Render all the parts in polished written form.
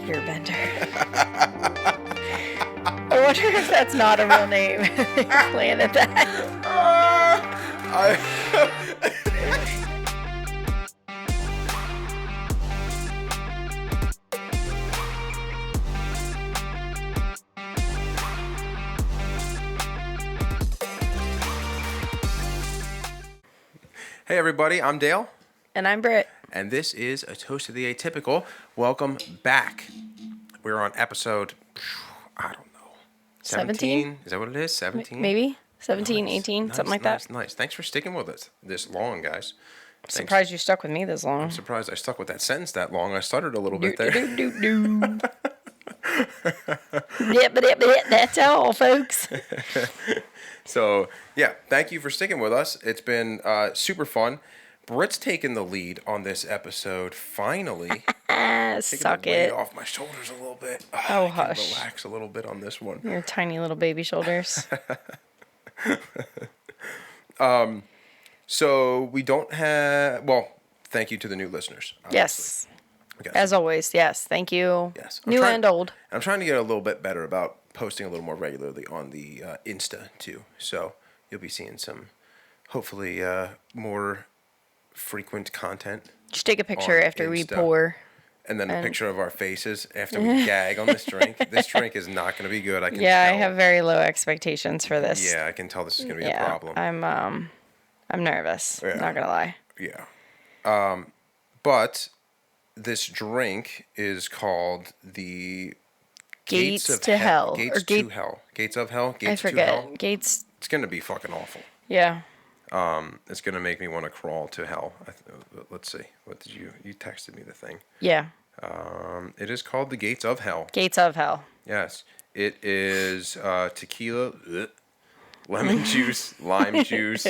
Airbender. I wonder if that's not a real name. They planted that. Hey everybody, I'm Dale. And I'm Brit. And this is Atoasttotheatypical. Welcome back. We're on episode, I don't know, 17? Is that what it is? 17? Maybe? 17, nice. 18, nice, something like that. Nice. Thanks for sticking with us this long, guys. Thanks. Surprised you stuck with me this long. I'm surprised I stuck with that sentence that long. I stuttered a little bit there. That's all, folks. So, yeah, thank you for sticking with us. It's been super fun. Brit's taken the lead on this episode, finally. Suck the it. weight off my shoulders a little bit. Oh, I can hush. relax a little bit on this one. Your tiny little baby shoulders. So we don't have, well, thank you to the new listeners. Obviously. Yes. As always, yes. Thank you. Yes. New and old. I'm trying to get a little bit better about posting a little more regularly on the Insta, too. So you'll be seeing some, hopefully, more frequent content. Just take a picture after we pour. And then a picture of our faces after we gag on this drink. This drink is not going to be good. I can tell. I have very low expectations for this. Yeah, I can tell this is going to be a problem. I'm nervous. Yeah. Not gonna lie. Yeah. But this drink is called the Gates to Hell. Gates to Hell. Gates of Hell. Gates I forget. To Hell. Gates. It's gonna be fucking awful. Yeah. It's gonna make me want to crawl to hell. Let's see. What did you texted me the thing? Yeah. It is called the Gates of Hell. Gates of Hell. Yes. It is tequila, lemon juice, lime juice,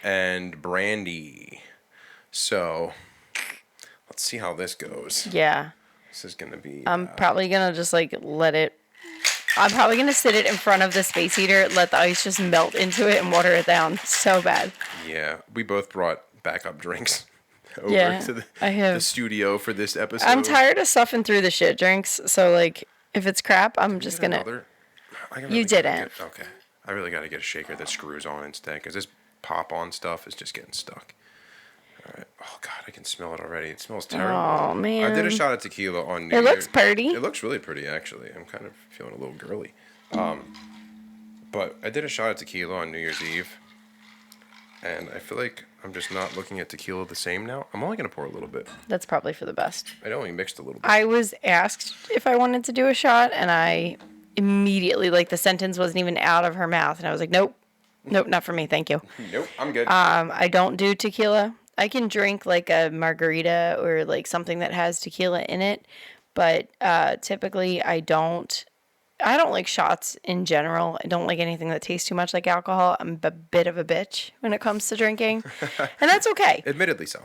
and brandy. So let's see how this goes. Yeah. This is gonna be. I'm probably gonna just let it. I'm probably going to sit it in front of the space heater, let the ice just melt into it and water it down so bad. Yeah, we both brought backup drinks over to the studio for this episode. I'm tired of suffering through the shit drinks, so, if it's crap, I'm just going to... You didn't. Okay. I really got to get a shaker that screws on instead, because this pop-on stuff is just getting stuck. All right. Oh, God, I can smell it already. It smells terrible. Oh, man. I did a shot of tequila on New Year's. It looks pretty. It looks really pretty, actually. I'm kind of feeling a little girly. But I did a shot of tequila on New Year's Eve, and I feel like I'm just not looking at tequila the same now. I'm only going to pour a little bit. That's probably for the best. I only mixed a little bit. I was asked if I wanted to do a shot, and I immediately, the sentence wasn't even out of her mouth, and I was like, nope, not for me, thank you. Nope, I'm good. I don't do tequila. I can drink a margarita or something that has tequila in it, but typically I don't like shots in general. I don't like anything that tastes too much like alcohol. I'm a bit of a bitch when it comes to drinking, and that's okay. Admittedly so.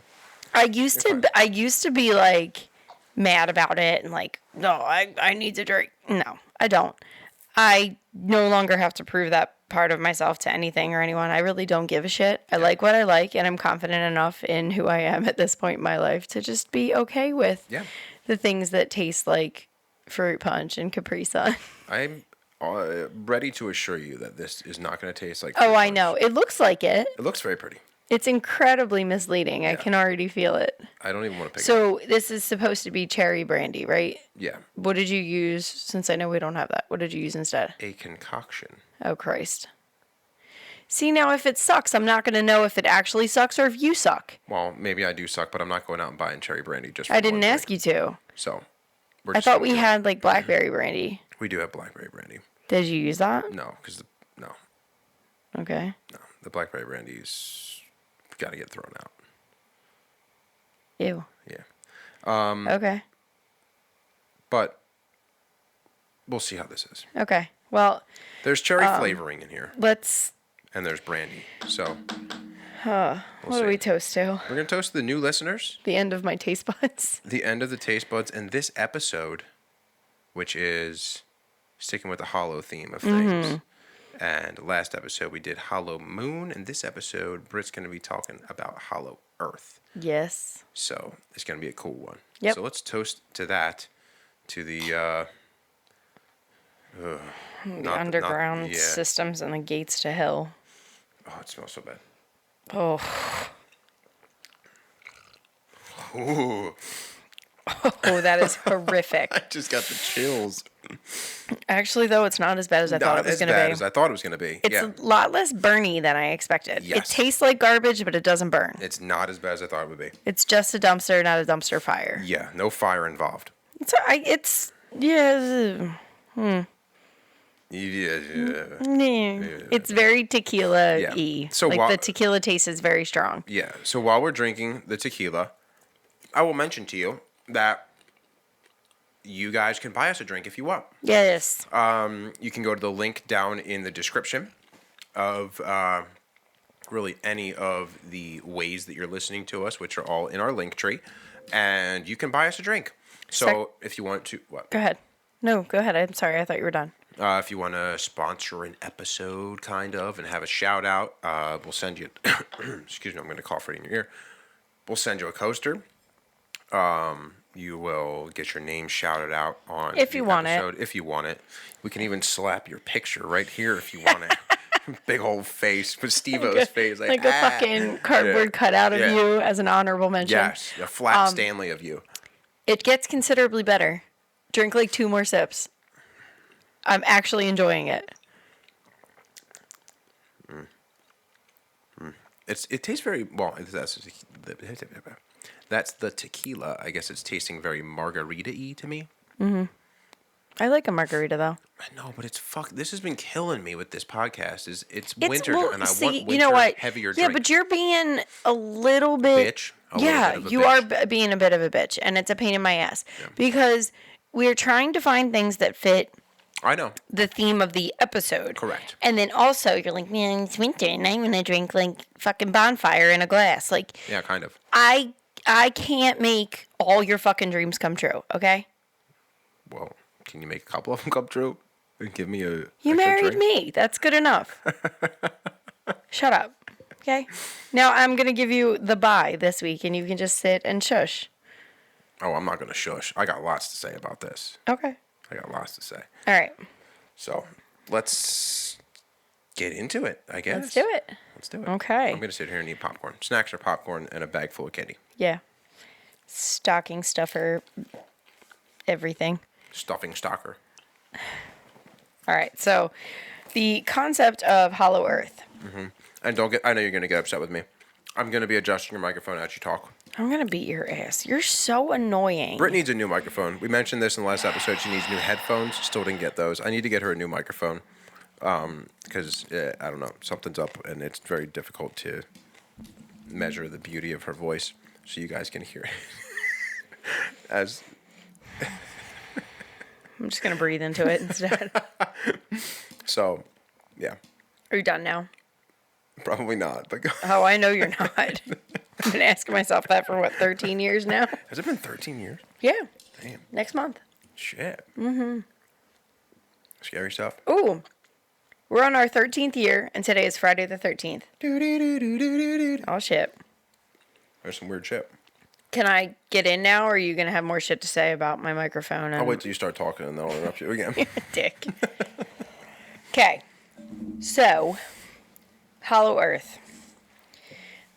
I used to be mad about it and no, I need to drink. No, I don't. I no longer have to prove that part of myself to anything or anyone. I really don't give a shit. I like what I like, and I'm confident enough in who I am at this point in my life to just be okay with the things that taste like fruit punch and Capri Sun. I'm ready to assure you that this is not going to taste like fruit punch. I know. It looks like it. It looks very pretty. It's incredibly misleading. Yeah. I can already feel it. I don't even want to pick it up. So this is supposed to be cherry brandy, right? Yeah. What did you use, since I know we don't have that? What did you use instead? A concoction. Oh, Christ. See, now if it sucks, I'm not going to know if it actually sucks or if you suck. Well, maybe I do suck, but I'm not going out and buying cherry brandy just for I didn't ask you to. So, I thought we had, blackberry brandy. We do have blackberry brandy. Did you use that? No, because no. Okay. No, the blackberry brandy's got to get thrown out. Ew. Yeah. Okay. But we'll see how this is. Okay. Well, there's cherry flavoring in here. And there's brandy. So, what do we toast to? We're going to toast the new listeners. The end of my taste buds. The end of the taste buds. And this episode, which is sticking with the hollow theme of things. Mm-hmm. And last episode we did Hollow Moon, and this episode Brit's going to be talking about Hollow Earth. Yes. So it's going to be a cool one. Yep. So let's toast to that. to the underground systems and the gates to hell. Oh, it smells so bad. Oh. Ooh. Oh, that is horrific. I just got the chills. Actually, though, it's not as bad as I thought it was going to be. Not as bad as I thought it was going to be. It's a lot less burny than I expected. Yes. It tastes like garbage, but it doesn't burn. It's not as bad as I thought it would be. It's just a dumpster, not a dumpster fire. Yeah, no fire involved. It's It's very tequila-y. Yeah. So the tequila taste is very strong. Yeah. So while we're drinking the tequila, I will mention to you that you guys can buy us a drink if you want. Yes. You can go to the link down in the description of really any of the ways that you're listening to us, which are all in our link tree, and you can buy us a drink. So if you want to, what? Go ahead. No, go ahead. I'm sorry. I thought you were done. If you want to sponsor an episode, kind of, and have a shout out, we'll send you. Excuse me, I'm going to cough right in your ear. We'll send you a coaster. You will get your name shouted out on if you want it. If you want it, we can even slap your picture right here if you want it. Big old face with Steve-O's face, like a fucking cardboard cutout of you as an honorable mention. Yes, a flat Stanley of you. It gets considerably better. Drink like 2 more sips. I'm actually enjoying it. It tastes very well. That's the tequila. I guess it's tasting very margarita-y to me. Mm-hmm. I like a margarita though. I know, but this has been killing me with this podcast. It's winter, and I want winter you know what? Heavier Yeah, drink. but you're being a little bit bitch. You are being a bit of a bitch, and it's a pain in my ass because we're trying to find things that fit. I know the theme of the episode. Correct. And then also you're like, man, it's winter, and I'm gonna drink like fucking bonfire in a glass. Like, yeah, kind of. I can't make all your fucking dreams come true. Okay. Well, can you make a couple of them come true? And give me a. You married me. That's good enough. Shut up. Okay. Now I'm gonna give you the bye this week, and you can just sit and shush. Oh, I'm not gonna shush. I got lots to say about this. Okay. I got lots to say. All right. So let's get into it, I guess. Let's do it. Let's do it. Okay. I'm gonna sit here and eat popcorn. Snacks are popcorn and a bag full of candy. Yeah. Stocking stuffer. Everything. Stuffing stalker. All right. So the concept of Hollow Earth. Mm-hmm. And I know you're gonna get upset with me. I'm gonna be adjusting your microphone as you talk. I'm going to beat your ass. You're so annoying. Brit needs a new microphone. We mentioned this in the last episode. She needs new headphones. Still didn't get those. I need to get her a new microphone because, I don't know, something's up, and it's very difficult to measure the beauty of her voice so you guys can hear it. I'm just going to breathe into it instead. So, yeah. Are you done now? Probably not. But oh, I know you're not. I've been asking myself that for, 13 years now? Has it been 13 years? Yeah. Damn. Next month. Shit. Mm-hmm. Scary stuff. Ooh. We're on our 13th year, and today is Friday the 13th. Oh, shit. There's some weird shit. Can I get in now, or are you going to have more shit to say about my microphone? I'll wait till you start talking, and then I'll interrupt you again. Dick. Okay. So, Hollow Earth.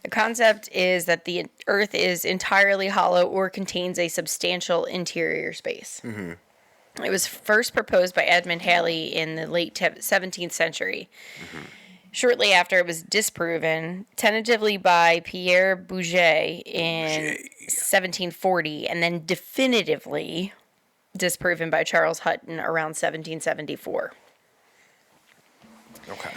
The concept is that the Earth is entirely hollow or contains a substantial interior space. Mm-hmm. It was first proposed by Edmund Halley in the late 17th century. Mm-hmm. Shortly after, it was disproven, tentatively by Pierre Bouguer in 1740, and then definitively disproven by Charles Hutton around 1774. Okay.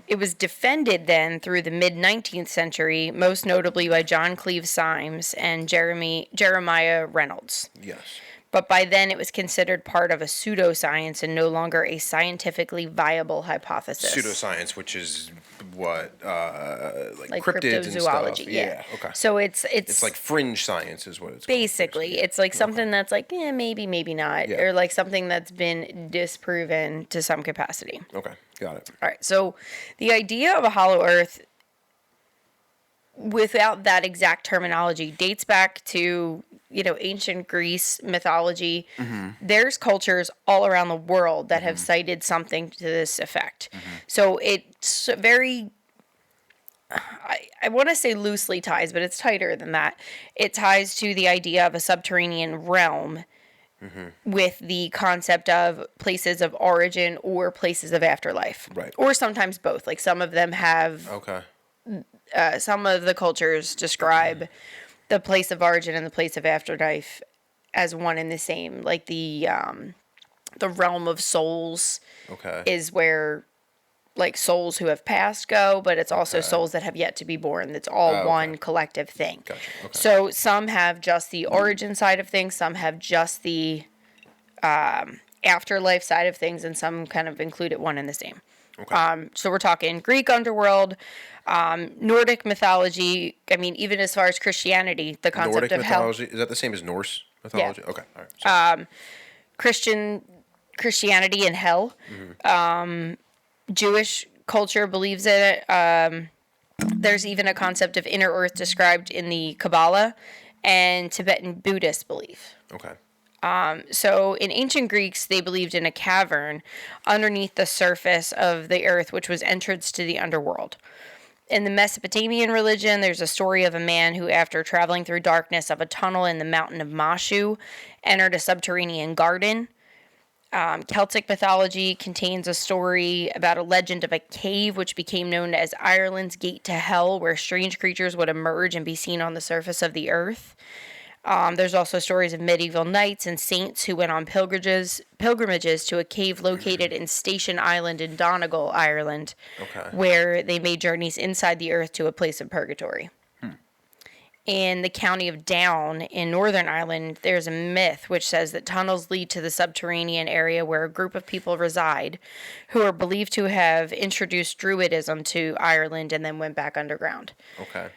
It was defended then through the mid-19th century, most notably by John Cleve Symes and Jeremiah Reynolds. Yes. But by then it was considered part of a pseudoscience and no longer a scientifically viable hypothesis. Pseudoscience, which is what, like cryptids and cryptozoology, stuff. Yeah. Okay. So it's like fringe science is what it's basically called. It's like something that's like, maybe not, or like something that's been disproven to some capacity. Okay, got it. All right, so the idea of a hollow Earth, without that exact terminology, dates back to ancient Greece mythology, there's cultures all around the world that have cited something to this effect. So it's very, I want to say loosely ties, but it's tighter than that. It ties to the idea of a subterranean realm with the concept of places of origin or places of afterlife. Right. Or sometimes both. Like some of them have, Okay. some of the cultures describe the place of origin and the place of afterlife as one and the same. Like the realm of souls Okay. is where like souls who have passed go, but it's also Okay. souls that have yet to be born. It's all okay. one collective thing. Gotcha. Okay. So some have just the origin side of things, some have just the afterlife side of things, and some kind of include it one and the same. Okay. So we're talking Greek underworld, Nordic mythology. I mean, even as far as Christianity, the concept Nordic of hell. mythology, is that the same as Norse mythology? Okay. All right. Christianity and hell. Jewish culture believes in it. There's even a concept of inner earth described in the Kabbalah, and Tibetan Buddhist belief. Okay. So in ancient Greeks, they believed in a cavern underneath the surface of the earth, which was entrance to the underworld. In the Mesopotamian religion, there's a story of a man who, after traveling through darkness of a tunnel in the mountain of Mashu, entered a subterranean garden. Celtic mythology contains a story about a legend of a cave which became known as Ireland's gate to hell, where strange creatures would emerge and be seen on the surface of the earth. There's also stories of medieval knights and saints who went on pilgrimages to a cave located in Station Island in Donegal, Ireland, where they made journeys inside the earth to a place of purgatory. In the county of Down in Northern Ireland, there's a myth which says that tunnels lead to the subterranean area where a group of people reside who are believed to have introduced Druidism to Ireland and then went back underground. Okay.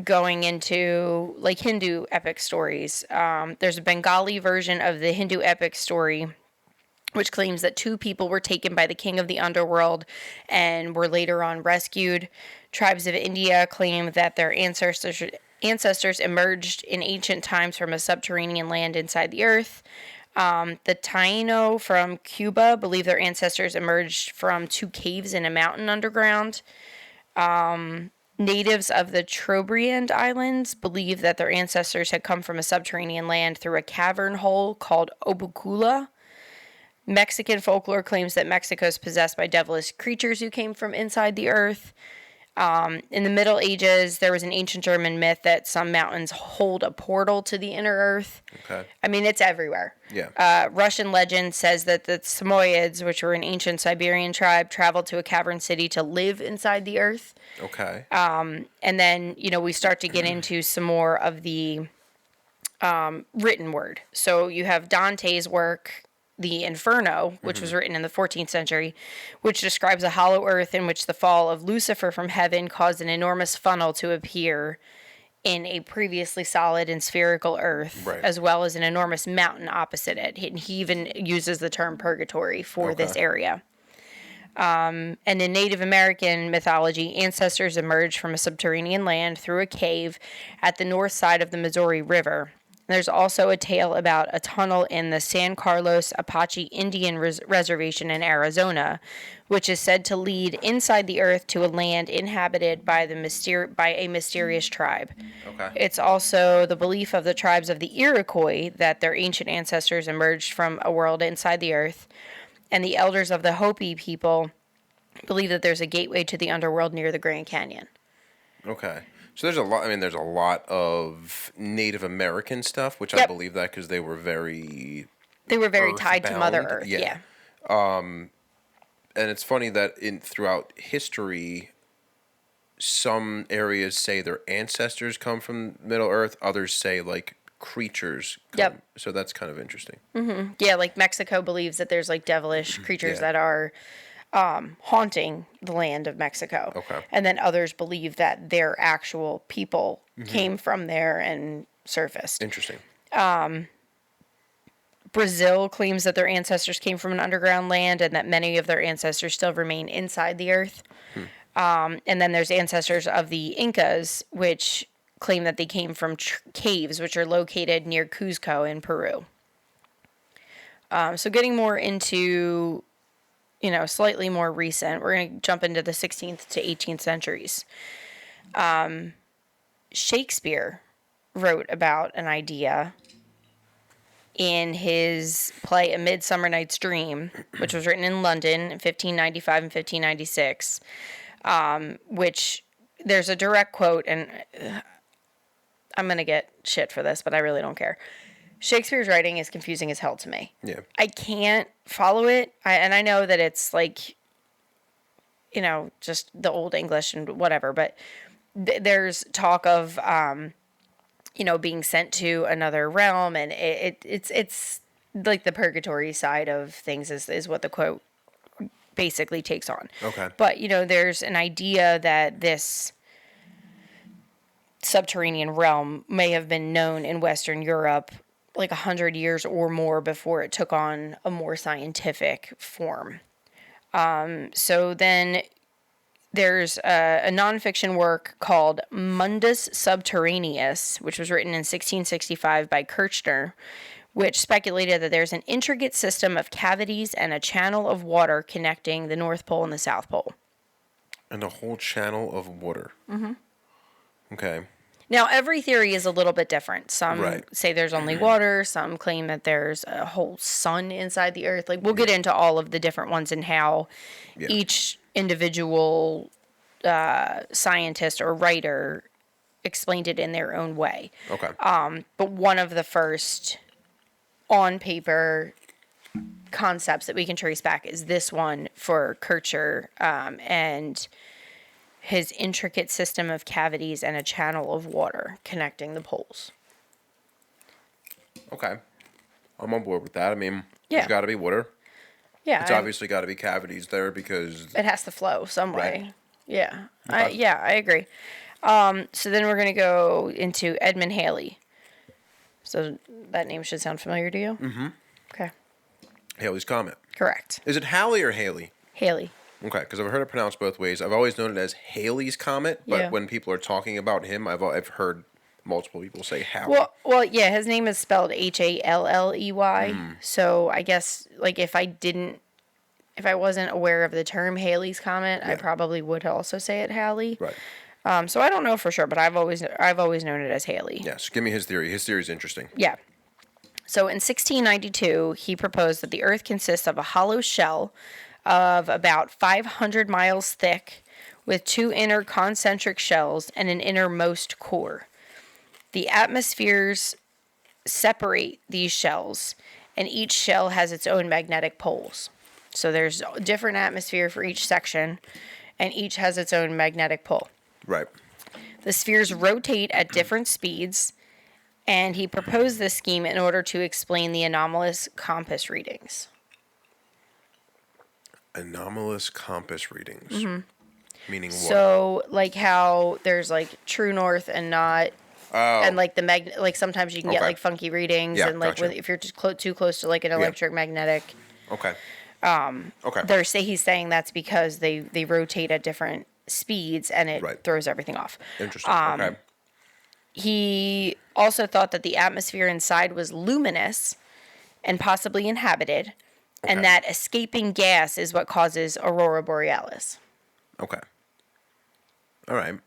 Going into like Hindu epic stories, there's a Bengali version of the Hindu epic story which claims that 2 people were taken by the king of the underworld and were later on rescued. Tribes of India claim that their ancestors emerged in ancient times from a subterranean land inside the earth. The Taino from Cuba believe their ancestors emerged from 2 caves in a mountain underground. Natives of the Trobriand Islands believe that their ancestors had come from a subterranean land through a cavern hole called Obukula. Mexican folklore claims that Mexico is possessed by devilish creatures who came from inside the earth. In the Middle Ages, there was an ancient German myth that some mountains hold a portal to the inner earth. Okay. I mean, it's everywhere. Yeah. Russian legend says that the Samoyeds, which were an ancient Siberian tribe, traveled to a cavern city to live inside the earth. Okay. And then, we start to get into some more of the written word. So you have Dante's work, the Inferno, which was written in the 14th century, which describes a hollow earth in which the fall of Lucifer from heaven caused an enormous funnel to appear in a previously solid and spherical earth, as well as an enormous mountain opposite it. And he even uses the term purgatory for this area. And in Native American mythology, ancestors emerged from a subterranean land through a cave at the north side of the Missouri River. There's also a tale about a tunnel in the San Carlos Apache Indian Reservation in Arizona, which is said to lead inside the earth to a land inhabited by a mysterious tribe. Okay. It's also the belief of the tribes of the Iroquois that their ancient ancestors emerged from a world inside the earth, and the elders of the Hopi people believe that there's a gateway to the underworld near the Grand Canyon. Okay. So there's a lot. I mean, there's a lot of Native American stuff, which I believe that because they were very tied to Mother Earth. Yeah. And it's funny that throughout history, some areas say their ancestors come from Middle Earth. Others say like creatures come. Yep. So that's kind of interesting. Mm-hmm. Yeah, like Mexico believes that there's like devilish creatures that are haunting the land of Mexico. Okay. And then others believe that their actual people came from there and surfaced. Interesting. Brazil claims that their ancestors came from an underground land and that many of their ancestors still remain inside the earth. And then there's ancestors of the Incas, which claim that they came from caves, which are located near Cuzco in Peru. So getting more into, slightly more recent, we're going to jump into the 16th to 18th centuries. Shakespeare wrote about an idea in his play A Midsummer Night's Dream, which was written in London in 1595 and 1596, which there's a direct quote, and I'm going to get shit for this, but I really don't care. Shakespeare's writing is confusing as hell to me. Yeah. I can't follow it, and I know that it's like, just the old English and whatever, but there's talk of, being sent to another realm, and it's like the purgatory side of things is what the quote basically takes on. Okay. But, there's an idea that this subterranean realm may have been known in Western Europe like 100 years or more before it took on a more scientific form. So then there's a nonfiction work called Mundus Subterraneus, which was written in 1665 by Kirchner, which speculated that there's an intricate system of cavities and a channel of water connecting the North Pole and the South Pole. And a whole channel of water. Mm-hmm. Okay. Now, every theory is a little bit different. Some say there's only water. Some claim that there's a whole sun inside the earth. Like, we'll get into all of the different ones and how each individual scientist or writer explained it in their own way. Okay. But one of the first on-paper concepts that we can trace back is this one for Kircher, and his intricate system of cavities and a channel of water connecting the poles. Okay. I'm on board with that. I mean, there's got to be water. Yeah. It's obviously got to be cavities there because it has to flow some way. Right. Yeah. Okay. I agree. So then we're going to go into Edmund Halley. So that name should sound familiar to you? Mm-hmm. Okay. Halley's Comet. Correct. Is it Halley or Haley? Haley. Okay, because I've heard it pronounced both ways. I've always known it as Halley's Comet, but when people are talking about him, I've heard multiple people say Halley. Well, yeah, his name is spelled Halley. So I guess, like, if I wasn't aware of the term Halley's Comet, I probably would also say it Halley. Right. So I don't know for sure, but I've always known it as Halley. Yeah, so give me his theory. His theory is interesting. Yeah. So in 1692, he proposed that the Earth consists of a hollow shell of about 500 miles thick with two inner concentric shells and an innermost core. The atmospheres separate these shells, and each shell has its own magnetic poles. So there's a different atmosphere for each section, and each has its own magnetic pole. Right. The spheres rotate at different speeds, and he proposed this scheme in order to explain the anomalous compass readings. Anomalous compass readings. Mm-hmm. Meaning what? So, like how there's like true north and not, and like the like sometimes you can get like funky readings, and like if you're just too close to like an electromagnetic. Okay. He's saying that's because they rotate at different speeds and it throws everything off. Interesting. Okay. He also thought that the atmosphere inside was luminous and possibly inhabited. Okay. And that escaping gas is what causes aurora borealis. Okay. All right.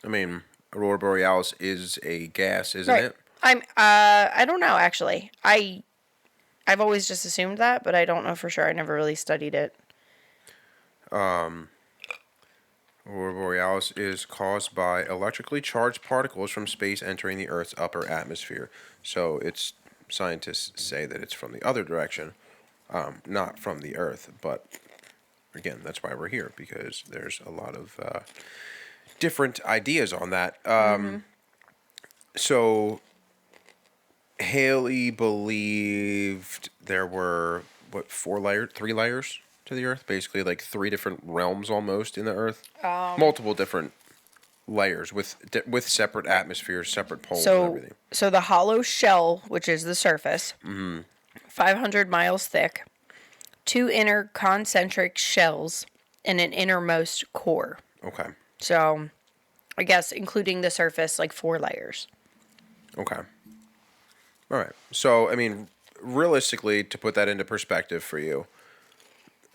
I mean, aurora borealis is a gas, isn't it? I don't know actually. I've always just assumed that, but I don't know for sure. I never really studied it. Aurora borealis is caused by electrically charged particles from space entering the Earth's upper atmosphere. So scientists say that it's from the other direction. Not from the Earth, but again, that's why we're here, because there's a lot of different ideas on that. So Halley believed there were, three layers to the Earth? Basically, like three different realms almost in the Earth. Multiple different layers with separate atmospheres, separate poles, and everything. So the hollow shell, which is the surface, 500 miles thick, two inner concentric shells, and an innermost core. Okay. So I guess, including the surface, like 4 layers. Okay. All right. So, I mean, realistically, to put that into perspective for you,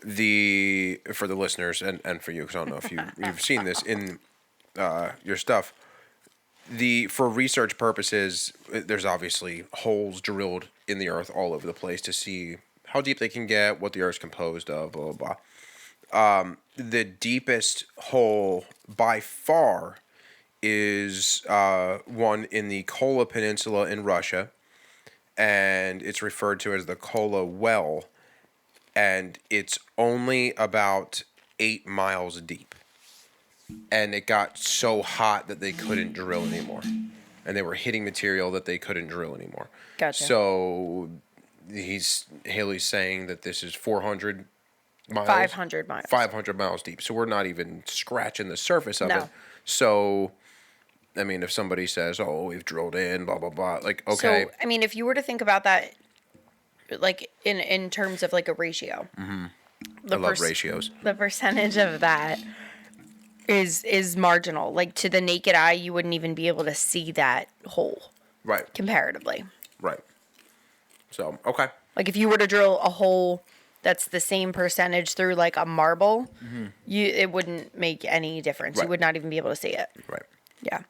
for the listeners and for you, because I don't know if you've seen this in your stuff. For research purposes, there's obviously holes drilled in the earth all over the place to see how deep they can get, what the earth's composed of, blah, blah, blah. The deepest hole by far is one in the Kola Peninsula in Russia, and it's referred to as the Kola Well, and it's only about 8 miles deep. And it got so hot that they couldn't drill anymore. And they were hitting material that they couldn't drill anymore. Gotcha. So Haley's saying that this is 400 miles. 500 miles. 500 miles deep. So we're not even scratching the surface of No. it. So, I mean, if somebody says, oh, we've drilled in, blah, blah, blah. Like, okay. So, I mean, if you were to think about that, like, in terms of, like, a ratio. Mm-hmm. I love ratios. The percentage of that is marginal. Like, to the naked eye, you wouldn't even be able to see that hole. Right. Comparatively. Right. So, okay. Like, if you were to drill a hole that's the same percentage through, like, a marble, it wouldn't make any difference. Right. You would not even be able to see it. Right. Yeah.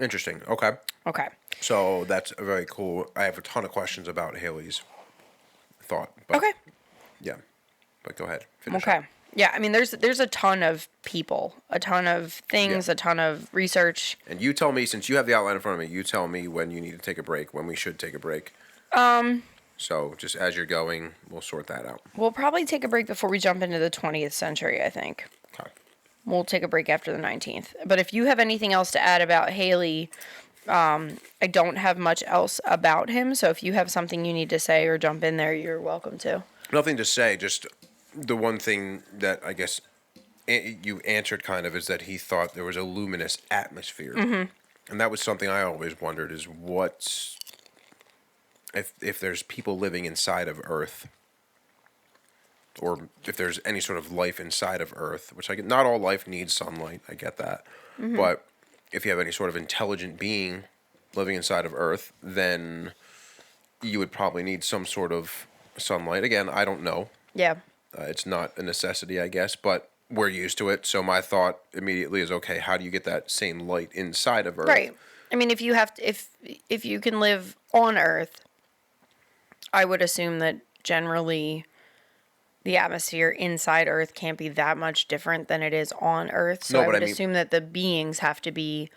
Interesting. Okay. Okay. So that's very cool. I have a ton of questions about Haley's thought. But Okay. Yeah. But go ahead. Finish Okay. up. Yeah, I mean, there's a ton of people, a ton of things, Yeah. a ton of research. And you tell me, since you have the outline in front of me, you tell me when you need to take a break, when we should take a break. So just as you're going, we'll sort that out. We'll probably take a break before we jump into the 20th century, I think. Okay. We'll take a break after the 19th. But if you have anything else to add about Haley, I don't have much else about him. So if you have something you need to say or jump in there, you're welcome to. Nothing to say, just the one thing that I guess you answered kind of is that he thought there was a luminous atmosphere. Mm-hmm. And that was something I always wondered is if there's people living inside of Earth, or if there's any sort of life inside of Earth, which not all life needs sunlight, I get that. Mm-hmm. But if you have any sort of intelligent being living inside of Earth, then you would probably need some sort of sunlight. Again, I don't know. Yeah. It's not a necessity, I guess, but we're used to it. So my thought immediately is, okay, how do you get that same light inside of Earth? Right. I mean, if you can live on Earth, I would assume that generally the atmosphere inside Earth can't be that much different than it is on Earth. So I would assume that the beings have to be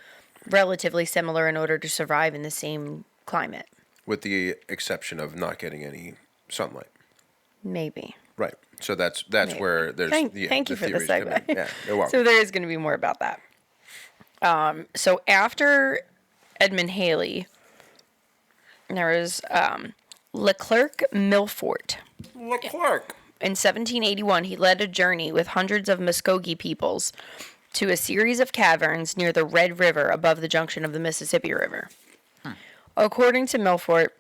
relatively similar in order to survive in the same climate. With the exception of not getting any sunlight. Maybe. Right. So that's where there's thank you for the segue. Yeah, you're welcome. So there is going to be more about that. So after Edmund Halley, there was Leclerc Milfort. Leclerc. In 1781, he led a journey with hundreds of Muskogee peoples to a series of caverns near the Red River above the junction of the Mississippi River. According to Milfort,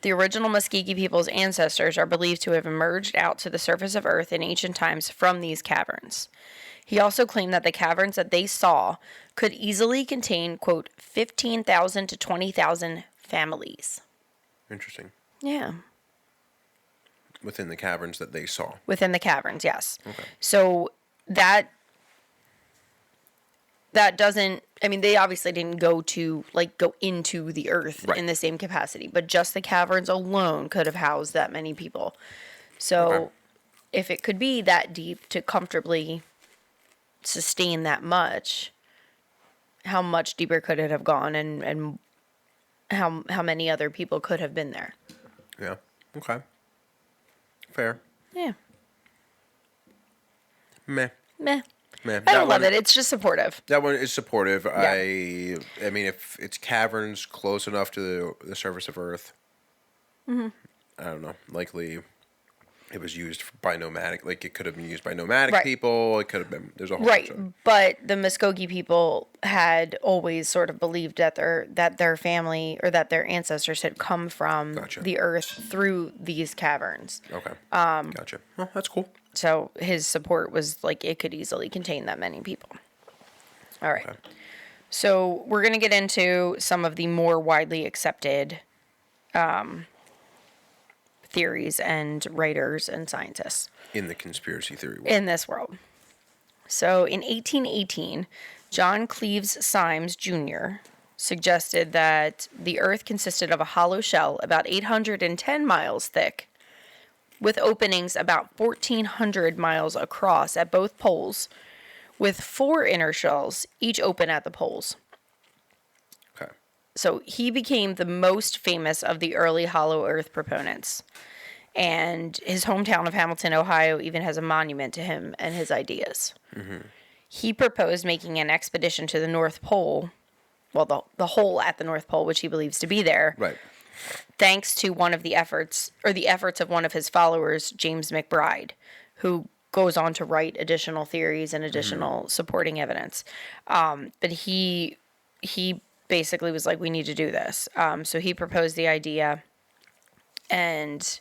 the original Muskogee people's ancestors are believed to have emerged out to the surface of Earth in ancient times from these caverns. He also claimed that the caverns that they saw could easily contain, quote, 15,000 to 20,000 families. Interesting. Yeah. Within the caverns that they saw. Within the caverns, yes. Okay. So that doesn't, I mean, they obviously didn't go into the earth right. in the same capacity, but just the caverns alone could have housed that many people. So if it could be that deep to comfortably sustain that much, how much deeper could it have gone and how many other people could have been there? Yeah. Okay. Fair. Yeah. Meh. I don't love it. It's just supportive. That one is supportive. Yeah. I mean, if it's caverns close enough to the surface of Earth, I don't know. Likely, it was used by nomadic. Like it could have been used by nomadic right. people. It could have been. There's a whole right. bunch of, But the Muskogee people had always sort of believed that their family or that their ancestors had come from Gotcha. the earth through these caverns. Okay. Gotcha. Well, that's cool. So his support was like it could easily contain that many people. All right. Okay. So we're going to get into some of the more widely accepted theories and writers and scientists In the conspiracy theory world. in this world. So in 1818, John Cleves Symes Jr. suggested that the Earth consisted of a hollow shell about 810 miles thick, with openings about 1,400 miles across at both poles, with 4 inner shells, each open at the poles. Okay. So he became the most famous of the early hollow Earth proponents. And his hometown of Hamilton, Ohio, even has a monument to him and his ideas. Mm-hmm. He proposed making an expedition to the North Pole, well, the hole at the North Pole, which he believes to be there, Right. thanks to one of the efforts of one of his followers, James McBride, who goes on to write additional theories and additional supporting evidence. But he basically was like, we need to do this. So he proposed the idea, and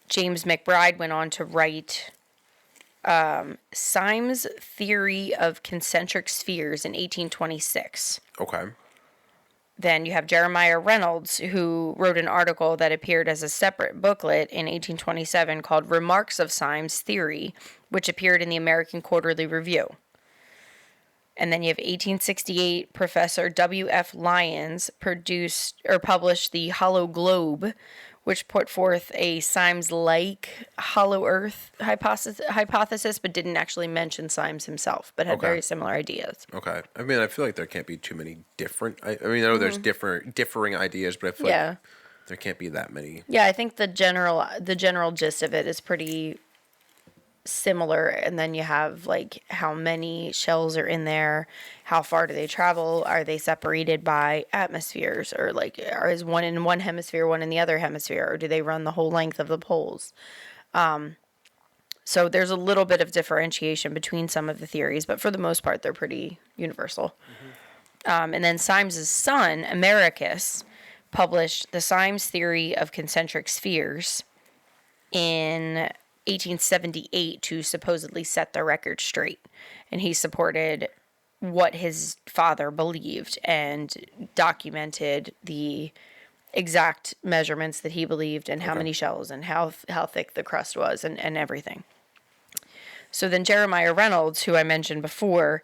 James McBride went on to write Symes' Theory of Concentric Spheres in 1826. Okay. Then you have Jeremiah Reynolds, who wrote an article that appeared as a separate booklet in 1827 called Remarks of Symes' Theory, which appeared in the American Quarterly Review. And then you have 1868, Professor W.F. Lyons published The Hollow Globe, which put forth a Symes-like hollow Earth hypothesis, but didn't actually mention Symes himself, but had very similar ideas. Okay. I mean, I feel like there can't be too many different. I mean, I know there's differing ideas, but I feel like there can't be that many. Yeah, I think the general gist of it is pretty similar, and then you have like how many shells are in there, how far do they travel, are they separated by atmospheres, or like is one in one hemisphere, one in the other hemisphere, or do they run the whole length of the poles? So there's a little bit of differentiation between some of the theories, but for the most part they're pretty universal. And then Symes' son Americus published the Symes Theory of Concentric Spheres in 1878 to supposedly set the record straight. And he supported what his father believed and documented the exact measurements that he believed and how many shells and how thick the crust was and everything. So then Jeremiah Reynolds, who I mentioned before,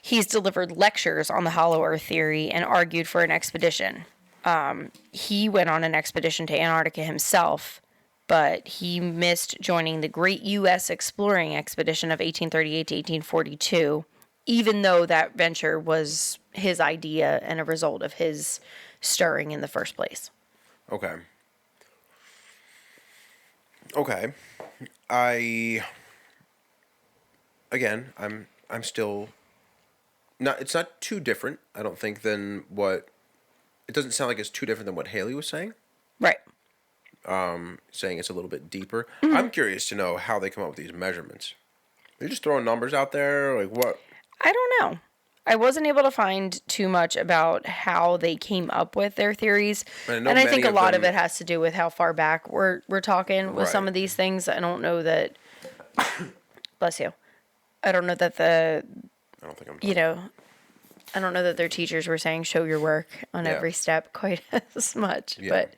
he's delivered lectures on the hollow earth theory and argued for an expedition. He went on an expedition to Antarctica himself, but he missed joining the Great U.S. Exploring Expedition of 1838 to 1842, even though that venture was his idea and a result of his stirring in the first place. Okay. I'm still not. It's not too different, I don't think, than what. It doesn't sound like it's too different than what Haley was saying. Right. Saying it's a little bit deeper. Mm-hmm. I'm curious to know how they come up with these measurements. They're just throwing numbers out there, like what? I don't know. I wasn't able to find too much about how they came up with their theories, and I think a lot of it has to do with how far back we're talking with some of these things. I don't know that. Bless you. I don't know that I don't think I'm. I don't know that their teachers were saying show your work on every step quite as much, but.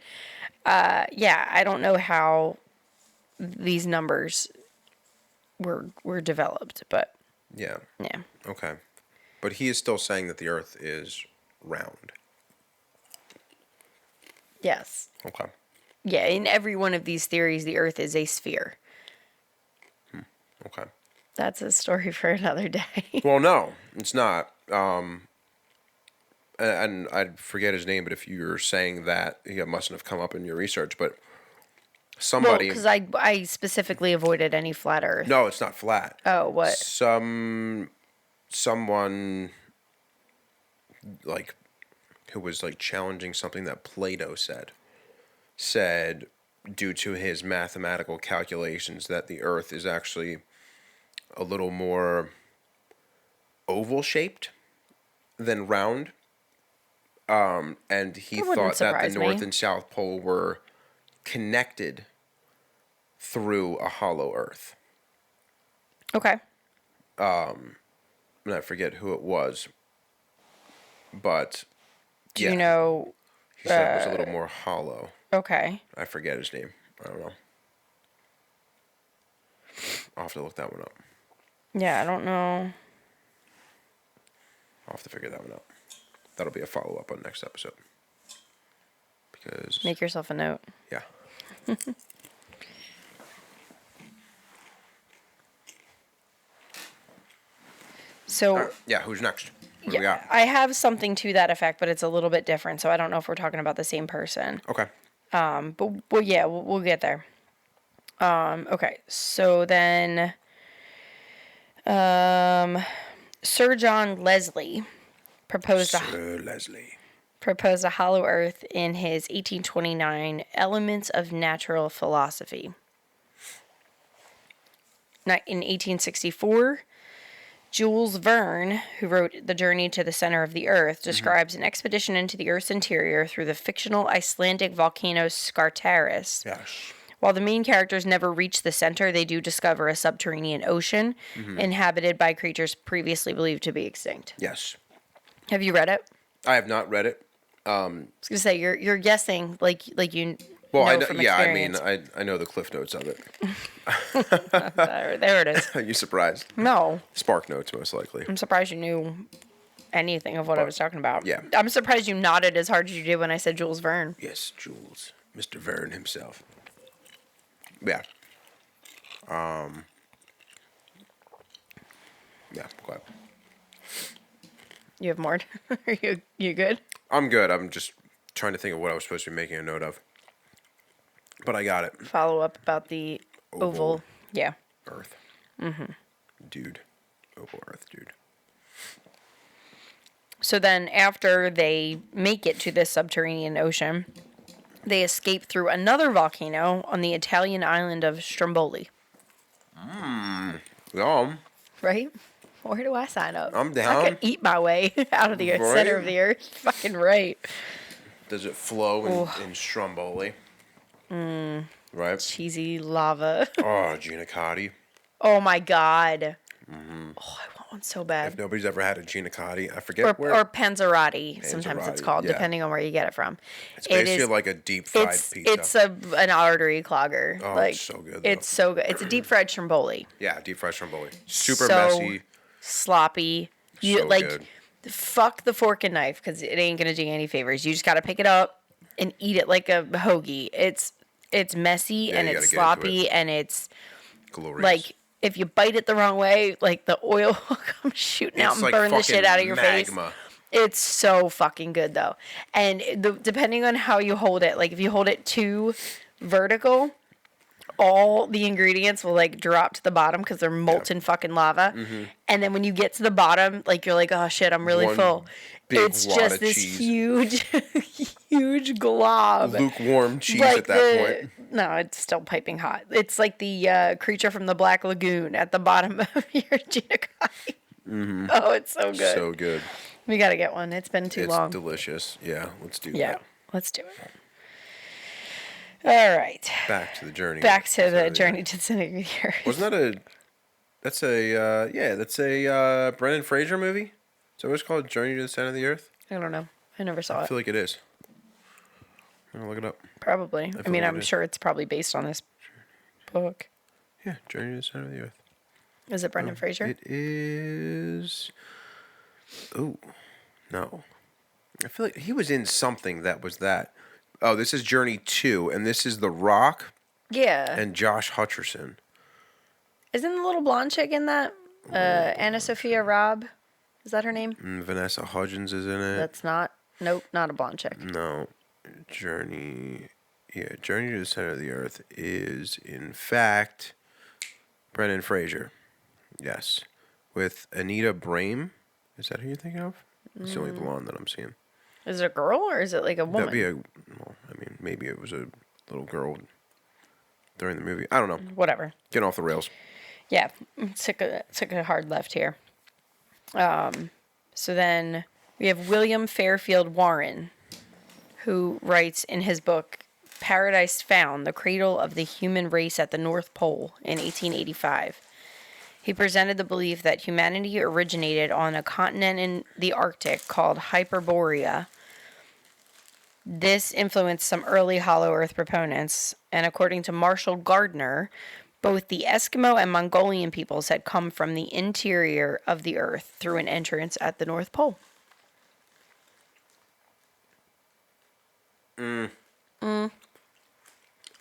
I don't know how these numbers were developed, but yeah. Okay, but he is still saying that the Earth is round. Yes. Okay. Yeah, in every one of these theories, the Earth is a sphere. Okay. That's a story for another day. Well, no, it's not. And I forget his name, but if you're saying that, it mustn't have come up in your research, but somebody... Well, because I specifically avoided any flat Earth. No, it's not flat. Oh, what? Someone, like, who was, like, challenging something that Plato said, due to his mathematical calculations, that the Earth is actually a little more oval-shaped than round. And he thought that the North and South Pole were connected through a hollow Earth. Okay. And I forget who it was. but Do you know? he said it was a little more hollow. Okay. I forget his name. I don't know. I'll have to look that one up. Yeah, I don't know. I'll have to figure that one out. That'll be a follow-up on next episode. Because... Make yourself a note. Yeah. So... yeah, who's next? What do we Yeah, got? I have something to that effect, but it's a little bit different, so I don't know if we're talking about the same person. Okay. But well, yeah, we'll get there. Okay, so then, Sir John Leslie proposed Sir Leslie. proposed a hollow earth in his 1829 Elements of Natural Philosophy. Now, in 1864, Jules Verne, who wrote The Journey to the Center of the Earth, describes an expedition into the Earth's interior through the fictional Icelandic volcano Skartaris. Yes. While the main characters never reach the center, they do discover a subterranean ocean inhabited by creatures previously believed to be extinct. Yes. Have you read it? I have not read it. I was gonna say you're guessing like you Well, know from experience. I know the cliff notes of it. There it is. Are you surprised? No, Spark notes, most likely. I'm surprised you knew anything of what I was talking about. Yeah. I'm surprised you nodded as hard as you did when I said Jules Verne. Yes, Jules. Mr. Verne himself. Yeah. Yeah, glad. You have more? Are you good? I'm good. I'm just trying to think of what I was supposed to be making a note of. But I got it. Follow up about the oval. Yeah. Earth. Dude. Oval Earth, dude. So then after they make it to this subterranean ocean, they escape through another volcano on the Italian island of Stromboli. Yeah. Right? Where do I sign up? I'm I down. could eat my way out of the Right. center of the earth. Fucking right. Does it flow in Stromboli? Right? Cheesy lava. Oh, Ginicotti. Oh my god. Oh, I want one so If bad. nobody's ever had a Ginicotti, I forget where. Or panzerotti, sometimes it's Panzerotti, called, yeah. depending on where you get it from. It's basically like a deep fried pizza. It's an artery clogger. Oh, like, it's so good, though. It's so good. It's a deep fried stromboli. Yeah, deep fried Stromboli. Super So messy. sloppy. You So like good. fuck the fork and knife because it ain't gonna do you any favors. You just gotta pick it up and eat it like a hoagie. It's messy and you it's gotta get into sloppy and it's Glorious. like if you bite it the wrong way, like the oil will come shooting out It's and like burn the shit fucking out of your face. magma. It's so fucking good though, and depending on how you hold it, like if you hold it too vertical, all the ingredients will like drop to the bottom because they're molten fucking lava. And then when you get to the bottom, like you're like, oh shit, I'm really One full. big It's wad just of this cheese. huge, huge glob. Lukewarm cheese Like at that point. No, it's still piping hot. It's like the creature from the Black Lagoon at the bottom of your Ginicotti. Oh, it's so good. So good. We gotta get one. It's been too It's long. delicious. Yeah, let's do Yeah, that. let's do it. All right. Back to the journey. Back to the journey to the center of the earth. Wasn't that that's a Brendan Fraser movie? Is that what it's called? Journey to the Center of the Earth? I don't know. I never saw I it. feel like it is. I'm gonna look it up. Probably. I feel mean, like I'm it is. sure it's probably based on this book. Yeah, Journey to the Center of the Earth. Is it Brendan Fraser? It is. Oh, no. I feel like he was in something that was that. Oh, this is Journey 2, and this is The Rock Yeah. and Josh Hutcherson. Isn't the little blonde chick in that? Anna Sophia Robb? Is that her name? And Vanessa Hudgens is in it. That's not. Nope, not a blonde chick. No. Journey. Yeah, Journey to the Center of the Earth is, in fact, Brendan Fraser. Yes. With Anita Brame. Is that who you're thinking of? It's the only blonde that I'm seeing. Is it a girl or is it like a woman? That'd be well, I mean, maybe it was a little girl during the movie. I don't know. Whatever. Getting off the rails. Yeah, took a hard left here. So then we have William Fairfield Warren, who writes in his book Paradise Found: The Cradle of the Human Race at the North Pole in 1885. He presented the belief that humanity originated on a continent in the Arctic called Hyperborea. This influenced some early Hollow Earth proponents, and according to Marshall Gardner, both the Eskimo and Mongolian peoples had come from the interior of the Earth through an entrance at the North Pole.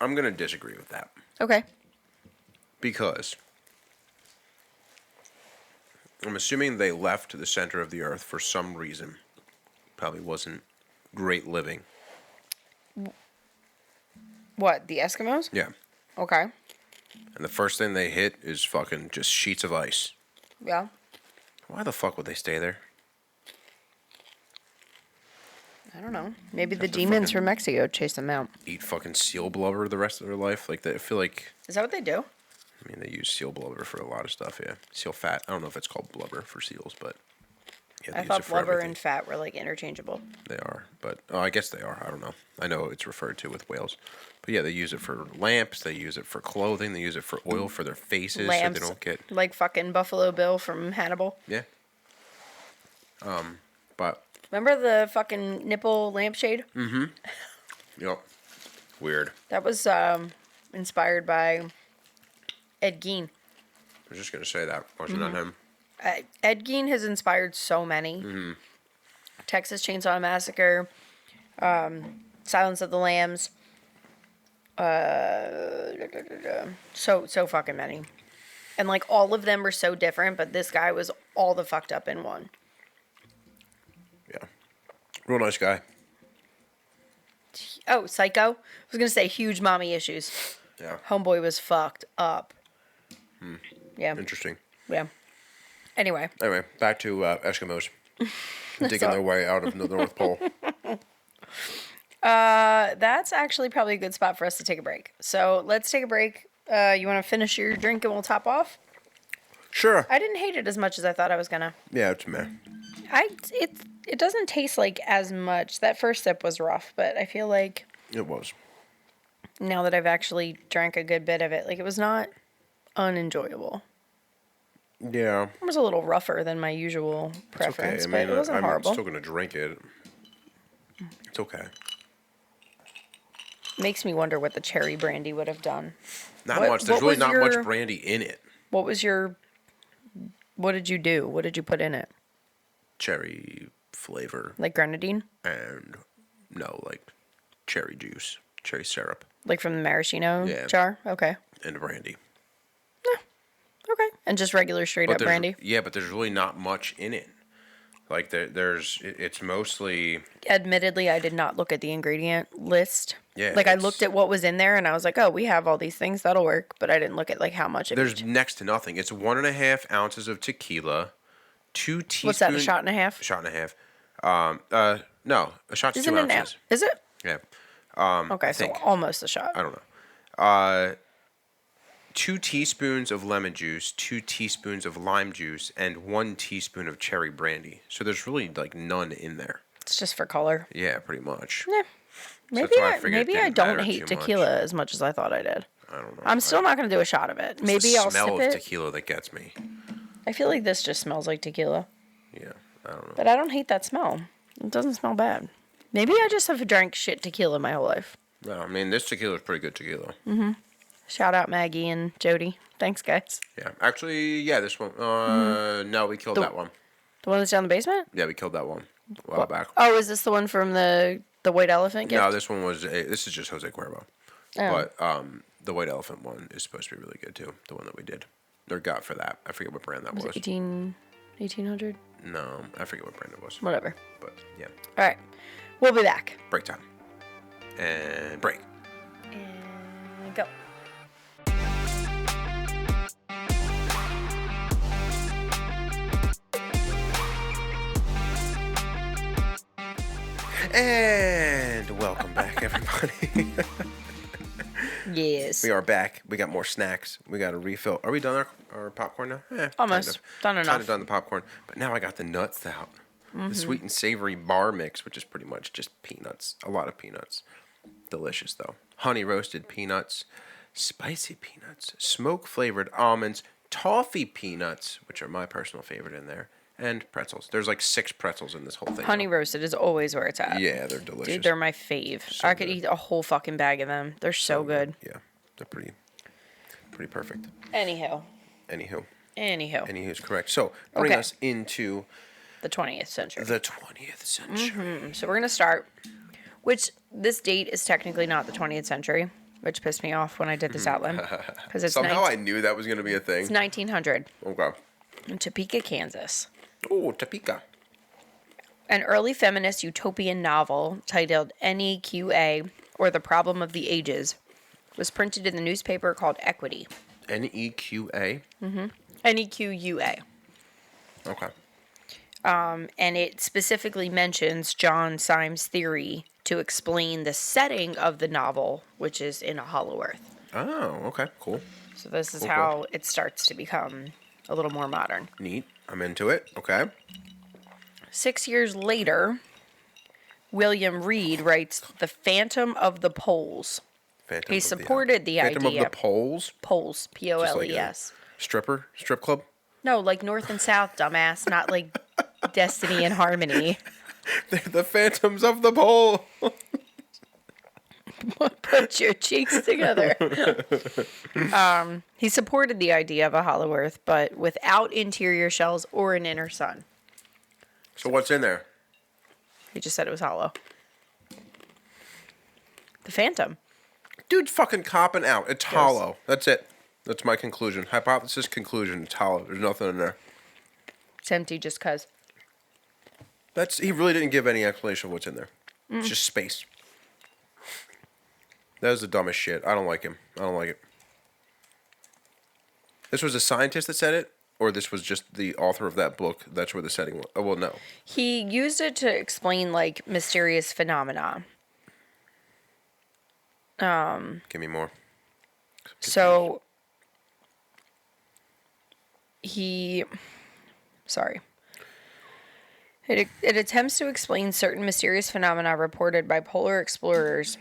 I'm going to disagree with that. Okay. Because I'm assuming they left the center of the Earth for some reason. Probably wasn't great living. What, the Eskimos? Yeah. Okay. And the first thing they hit is fucking just sheets of ice. Yeah. Why the fuck would they stay there? I don't know. Maybe the to demons fucking- from Mexico chased them out. Eat fucking seal blubber the rest of their life? Like, I feel like... Is that what they do? I mean, they use seal blubber for a lot of stuff, yeah. Seal fat. I don't know if it's called blubber for seals, but... Yeah, they I use thought it for blubber everything. and fat were like interchangeable. They are, but I guess they are. I don't know. I know it's referred to with whales, but yeah, they use it for lamps. They use it for clothing. They use it for oil for their faces, Lamps, so they don't get like fucking Buffalo Bill from Hannibal. yeah. But Remember the fucking nipple lampshade? yep, weird. That was inspired by Ed Gein. I was just gonna say that wasn't on him. Ed Gein has inspired so many. Texas Chainsaw Massacre, Silence of the Lambs. So fucking many. And like all of them are so different, but this guy was all the fucked up in one. Yeah, real nice guy. Oh, Psycho. I was gonna say huge mommy issues. Yeah, Homeboy was fucked up. Yeah. interesting. Yeah. Anyway. Anyway, back to Eskimos digging their way out of the North Pole. That's actually probably a good spot for us to take a break. So let's take a break. You want to finish your drink and we'll top off? Sure. I didn't hate it as much as I thought I was gonna. Yeah, it's meh. It doesn't taste like as much. That first sip was rough, but I feel like It was. now that I've actually drank a good bit of it, like it was not unenjoyable. Yeah. It was a little rougher than my usual preference, It's okay. but it wasn't I'm horrible. still gonna drink it. It's okay. Makes me wonder what the cherry brandy would have done. Not What- much. There's what really was not your- much brandy in it. What was your? What did you do? What did you put in it? Cherry flavor Like grenadine? and like cherry juice, cherry syrup, Like from the maraschino Yeah. jar? Okay. and brandy. Okay. And just regular straight up there's, brandy? Yeah, but there's really not much in it. Like it's mostly Admittedly, I did not look at the ingredient list. Yeah, Like I it's- looked at what was in there and I was like, oh, we have all these things. That'll work. But I didn't look at like how much it there's is. next to nothing. It's 1.5 ounces of tequila, 2 teaspoons. What's that, a shot and a half? A shot and a half. No, a shot's Is 2 it an ounces. ounce? Is it? Yeah, Okay, so think. almost a shot. I don't know. 2 teaspoons of lemon juice, 2 teaspoons of lime juice, and 1 teaspoon of cherry brandy. So there's really like none in there. It's just for color. Yeah, pretty much. Yeah. that's Maybe why I I, figured it maybe I didn't don't matter hate too much. tequila as much as I thought I did. I don't know. I'm still not going to do a shot of it. It's Maybe the I'll smell sip of it. tequila that gets me. I feel like this just smells like tequila. Yeah, I don't know. But I don't hate that smell. It doesn't smell bad. Maybe I just have drank shit tequila my whole life. No, I mean this tequila is pretty good tequila. Shout out Maggie and Jody. Thanks, guys. Yeah, actually, yeah, this one. No, we killed that one. The one that's down in the basement? Yeah, we killed that one a while back. Oh, is this the one from the White Elephant gift? No, this one was. This is just Jose Cuervo. Oh. But the White Elephant one is supposed to be really good too. The one that we did. Or got for that. I forget what brand that was. Was it 1800? No, I forget what brand it was. Whatever. But yeah, All right. We'll be back. break time. And break. And go. And welcome back, everybody. Yes. We are back. We got more snacks. We got a refill. Are we done our popcorn now? Almost. Done enough. Kind of done the popcorn. But now I got the nuts out. The sweet and savory bar mix, which is pretty much just peanuts. A lot of peanuts. Delicious, though. Honey roasted peanuts, spicy peanuts, smoke flavored almonds, toffee peanuts, which are my personal favorite in there, and pretzels. There's like 6 pretzels in this whole thing. Honey roasted is always where it's at. Yeah, they're delicious. Dude, they're my fave. So I could good. eat a whole fucking bag of them. They're so good. Yeah, they're pretty perfect. Anywho. Anywho's correct. So bring Okay. us into The 20th century. the 20th century. So we're going to start, which this date is technically not the 20th century, which pissed me off when I did this outline. Because it's, Somehow I knew that was going to be a thing. it's 1900 Okay. in Topeka, Kansas. Oh, Topeka. An early feminist utopian novel titled NEQA, or The Problem of the Ages, was printed in the newspaper called Equity. NEQA. NEQUA. Okay. And it specifically mentions John Syme's theory to explain the setting of the novel, which is in a hollow earth. Oh, okay. Cool. So this is Cool, how it starts to become a little more modern. Neat. I'm into it. Okay. 6 years later, William Reed writes The Phantom of the Poles. Phantom He of supported the Phantom idea. of the Poles. Poles, P-O-L-E-S. Strip club. No, like North and South, dumbass, not like Destiny and Harmony. They're the Phantoms of the Pole. Put your cheeks together. He supported the idea of a hollow earth, but without interior shells or an inner sun. So what's in there? He just said it was hollow. The Phantom. Dude, fucking copping out. It's hollow. That's it. That's my conclusion. Hypothesis, conclusion. It's hollow. There's nothing in there. It's empty just because. He really didn't give any explanation of what's in there. It's just space. That was the dumbest shit. I don't like him. I don't like it. This was a scientist that said it? Or this was just the author of that book? That's where the setting was. Oh, well, no. He used it to explain, like, mysterious phenomena. Give me more. So, It attempts to explain certain mysterious phenomena reported by polar explorers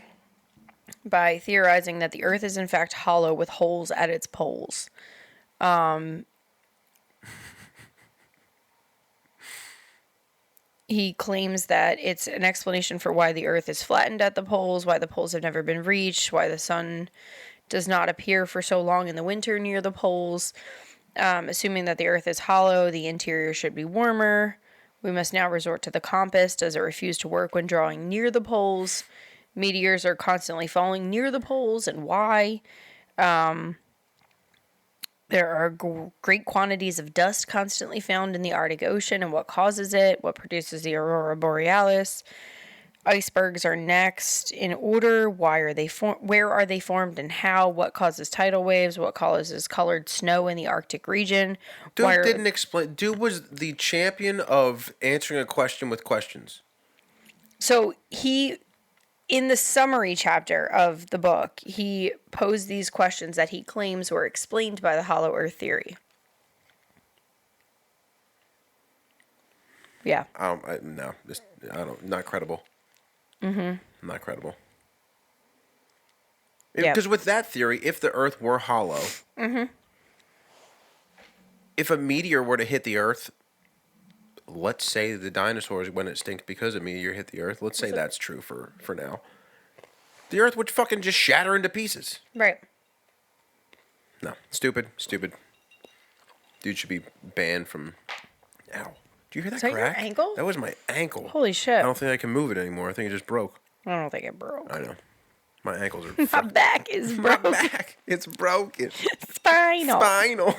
by theorizing that the Earth is in fact hollow with holes at its poles. He claims that it's an explanation for why the Earth is flattened at the poles, why the poles have never been reached, why the sun does not appear for so long in the winter near the poles. Assuming that the Earth is hollow, the interior should be warmer. We must now resort to the compass. Does it refuse to work when drawing near the poles? Meteors are constantly falling near the poles, and why? There are great quantities of dust constantly found in the Arctic Ocean, and what causes it? What produces the aurora borealis? Icebergs are next in order. Where are they formed and how? What causes tidal waves? What causes colored snow in the Arctic region? Dude didn't explain. Dude was the champion of answering a question with questions. So in the summary chapter of the book, he posed these questions that he claims were explained by the hollow earth theory. Yeah. Not credible. Mm-hmm. Not credible. Yeah. Because with that theory, if the Earth were hollow, if a meteor were to hit the Earth, let's say the dinosaurs went extinct because a meteor hit the Earth. Let's say that's true for now. The Earth would fucking just shatter into pieces. Right. No. Stupid. Dude should be banned from... Ow. Do you hear that Is that crack? your ankle? That was my ankle. Holy shit. I don't think I can move it anymore. I think it just broke. I don't think it broke. I know. My ankles are... My back is My broken. back. It's broken. Spinal.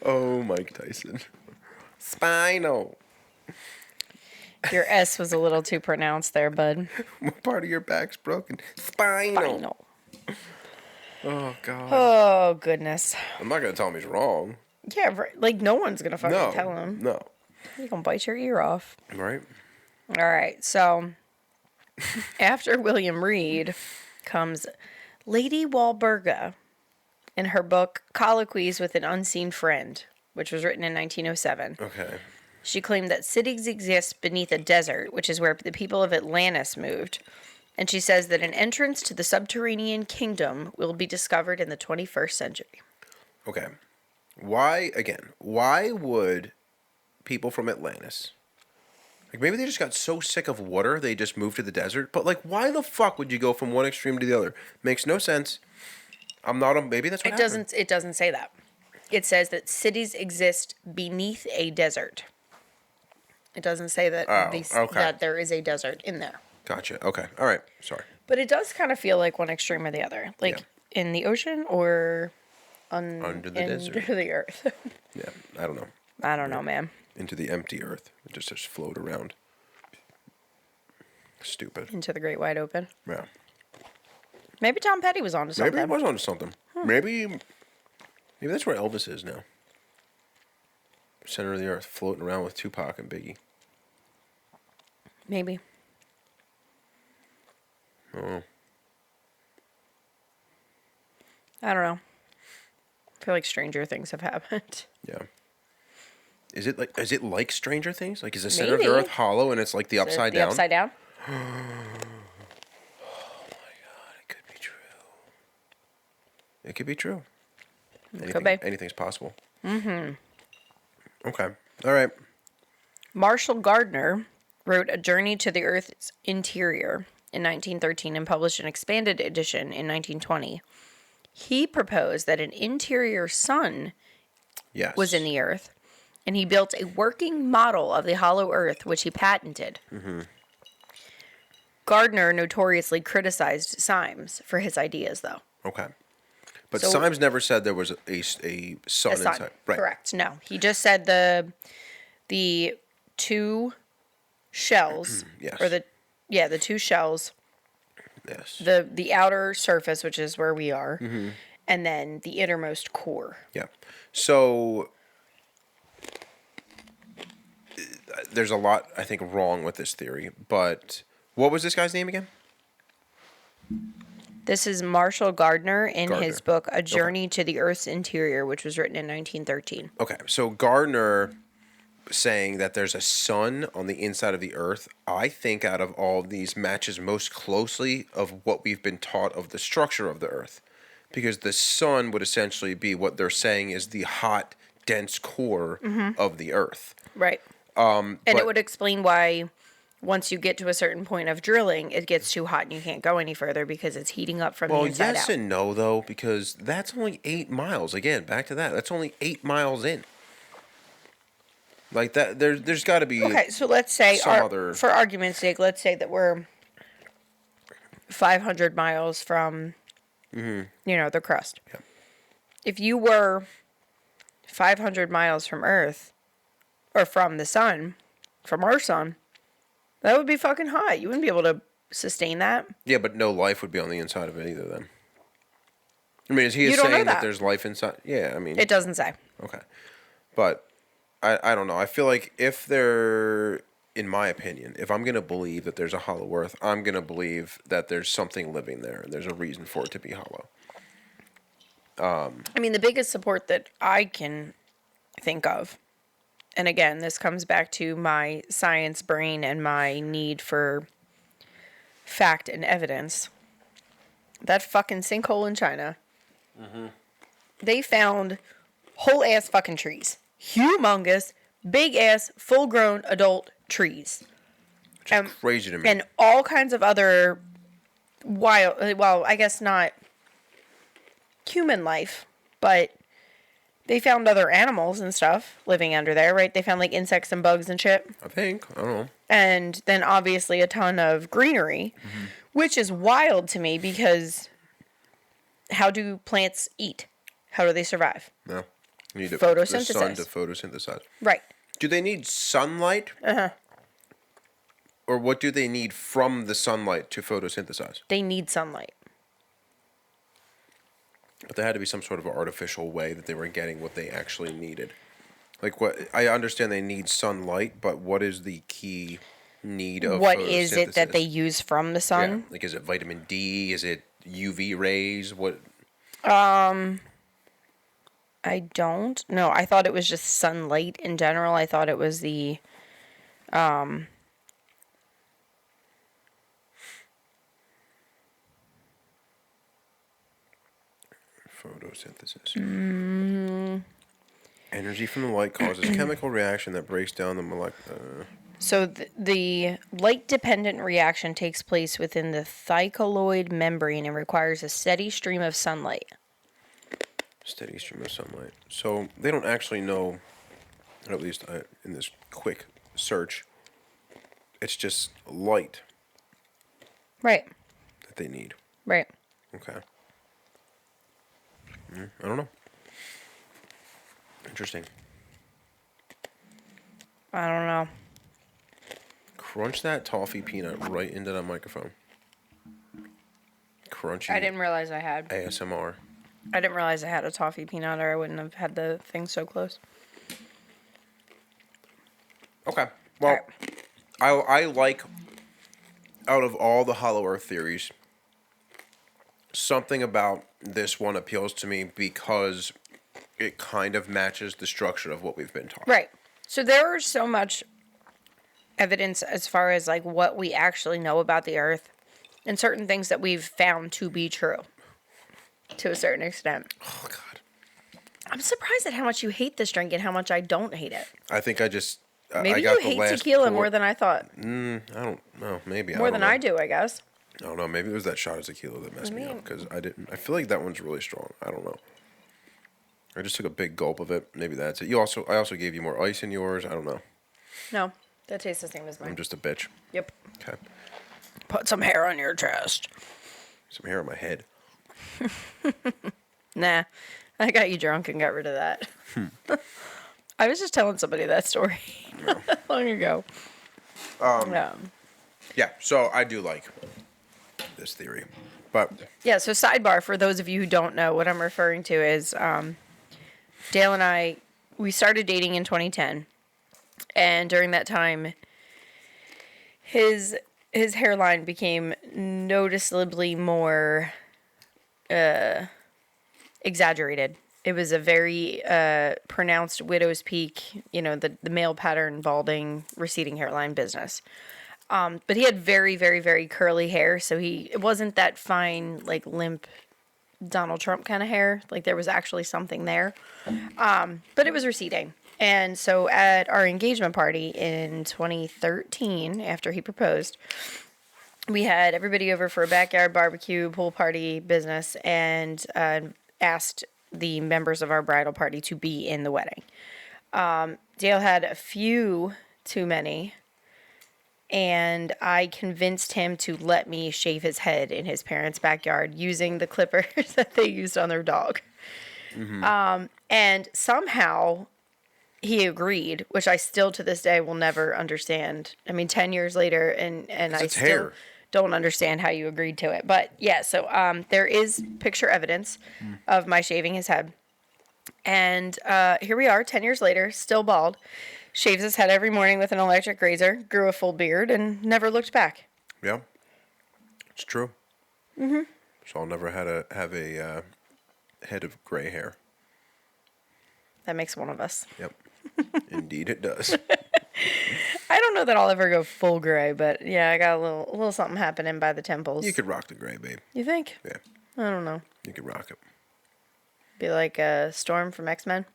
Oh, Mike Tyson. Spinal. Your S was a little too pronounced there, bud. What part of your back's broken? Spinal. Spinal. Oh, God. Oh, goodness. I'm not going to tell him he's wrong. Yeah, right. Like, no one's going to fucking tell him. No. You're going to bite your ear off. Right? All right, so after William Reed comes Lady Walburga in her book Colloquies with an Unseen Friend, which was written in 1907. Okay. She claimed that cities exist beneath a desert, which is where the people of Atlantis moved. And she says that an entrance to the subterranean kingdom will be discovered in the 21st century. Okay. Why would people from Atlantis, like maybe they just got so sick of water they just moved to the desert, but like why the fuck would you go from one extreme to the other? Makes no sense. Maybe that's what happened. It doesn't say that. It says that cities exist beneath a desert. It doesn't say that that there is a desert in there. Gotcha. Okay. All right. Sorry. But it does kind of feel like one extreme or the other. Like in the ocean or under the desert. Under the earth. Yeah. I don't know. I don't know, man. Into the empty earth. It just float around. Stupid. Into the great wide open. Yeah. Maybe Tom Petty was onto something. Maybe he was onto something. Maybe that's where Elvis is now. Center of the earth, floating around with Tupac and Biggie. Maybe. Oh. I don't know. I feel like stranger things have happened. Yeah. Is it like Stranger Things? Like, is the center of the earth hollow and it's like the upside down? The upside down? Oh my god, it could be true. It could be true. Could be. Anything's possible. Mm-hmm. Okay. All right. Marshall Gardner wrote A Journey to the Earth's Interior in 1913 and published an expanded edition in 1920. He proposed that an interior sun was in the earth, and he built a working model of the hollow earth, which he patented. Mm-hmm. Gardner notoriously criticized Symes for his ideas, though. Okay. But Symes never said there was a sun inside. Right. Correct. No. He just said the two shells. Yes. Or the two shells. Yes. The outer surface, which is where we are, and then the innermost core. Yeah. So there's a lot, I think, wrong with this theory. But what was this guy's name again? This is Marshall Gardner in his book, A Journey to the Earth's Interior, which was written in 1913. Okay. So Gardner saying that there's a sun on the inside of the earth, I think out of all of these matches most closely of what we've been taught of the structure of the earth. Because the sun would essentially be what they're saying is the hot, dense core of the earth. Right. And it would explain why once you get to a certain point of drilling, it gets too hot and you can't go any further because it's heating up from the inside out. Well, yes and no, though, because that's only 8 miles. Again, back to that. That's only 8 miles in. Like that, there's got to be. Okay, so let's say, for argument's sake, let's say that we're 500 miles from, the crust. Yeah. If you were 500 miles from Earth, or from the sun, from our sun, that would be fucking hot. You wouldn't be able to sustain that. Yeah, but no life would be on the inside of it either. Then. I mean, is he saying that there's life inside? Yeah, I mean. It doesn't say. Okay, but. I don't know. I feel like in my opinion, if I'm going to believe that there's a hollow earth, I'm going to believe that there's something living there and there's a reason for it to be hollow. I mean, the biggest support that I can think of, and again, this comes back to my science brain and my need for fact and evidence, that fucking sinkhole in China, they found whole ass fucking trees. Humongous, big ass, full grown adult trees. Which is crazy to me. And all kinds of other I guess not human life, but they found other animals and stuff living under there, right? They found like insects and bugs and shit. I don't know. And then obviously a ton of greenery, which is wild to me because how do plants eat? How do they survive? No. You need photosynthesis. The sun to photosynthesize. Right. Do they need sunlight? Uh-huh. Or what do they need from the sunlight to photosynthesize? They need sunlight. But there had to be some sort of artificial way that they were getting what they actually needed. Like what I understand they need sunlight, but what is the key need of what photosynthesis? is it that they use from the sun? Yeah. Like is it vitamin D? Is it UV rays? What I don't know. I thought it was just sunlight in general. I thought it was the, Photosynthesis. Energy from the light causes chemical reaction that breaks down the molecular. So the light-dependent reaction takes place within the thylakoid membrane and requires a steady stream of sunlight. Steady stream of sunlight. So they don't actually know, or at least in this quick search, it's just light Right. that they need. Right. Okay. I don't know. Interesting. I don't know. Crunch that toffee peanut right into that microphone. Crunchy. I didn't realize I had. ASMR. I didn't realize I had a toffee peanut, or I wouldn't have had the thing so close. Okay. Well, I like, out of all the Hollow Earth theories, something about this one appeals to me because it kind of matches the structure of what we've been taught. Right. So there is so much evidence as far as like what we actually know about the Earth and certain things that we've found to be true to a certain extent. Oh, God. I'm surprised at how much you hate this drink and how much I don't hate it. I think I just... Maybe I got you the hate last tequila pour. more than I thought. I don't know. Maybe. More than know. I do, I guess. I don't know. Maybe it was that shot of tequila that messed me up because I didn't. I feel like that one's really strong. I don't know. I just took a big gulp of it. Maybe that's it. I also gave you more ice in yours. I don't know. No, that tastes the same as mine. I'm just a bitch. Yep. Okay. Put some hair on your chest. Some hair on my head. Nah, I got you drunk and got rid of that. I was just telling somebody that story not that long ago. Yeah. So I do like this theory, but Yeah, so sidebar, for those of you who don't know, what I'm referring to is Dale and I, we started dating in 2010. And during that time, his hairline became noticeably more exaggerated. It was a very pronounced widow's peak, the male pattern, balding, receding hairline business. But he had very, very, very curly hair, so it wasn't that fine, like limp Donald Trump kind of hair. Like there was actually something there. But it was receding. And so at our engagement party in 2013, after he proposed, we had everybody over for a backyard barbecue, pool party business, and asked the members of our bridal party to be in the wedding. Dale had a few too many, and I convinced him to let me shave his head in his parents' backyard using the clippers that they used on their dog. Mm-hmm. And somehow he agreed, which I still to this day will never understand. I mean, 10 years later, and I still don't understand how you agreed to it. But yeah, so there is picture evidence of my shaving his head. And here we are, 10 years later, still bald. Shaves his head every morning with an electric razor, grew a full beard, and never looked back. Yeah, it's true. Mm-hmm. So I'll never have a head of gray hair. That makes one of us. Yep. Indeed it does. I don't know that I'll ever go full gray, but yeah, I got a little something happening by the temples. You could rock the gray, babe. You think? Yeah. I don't know. You could rock it. Be like Storm from X-Men?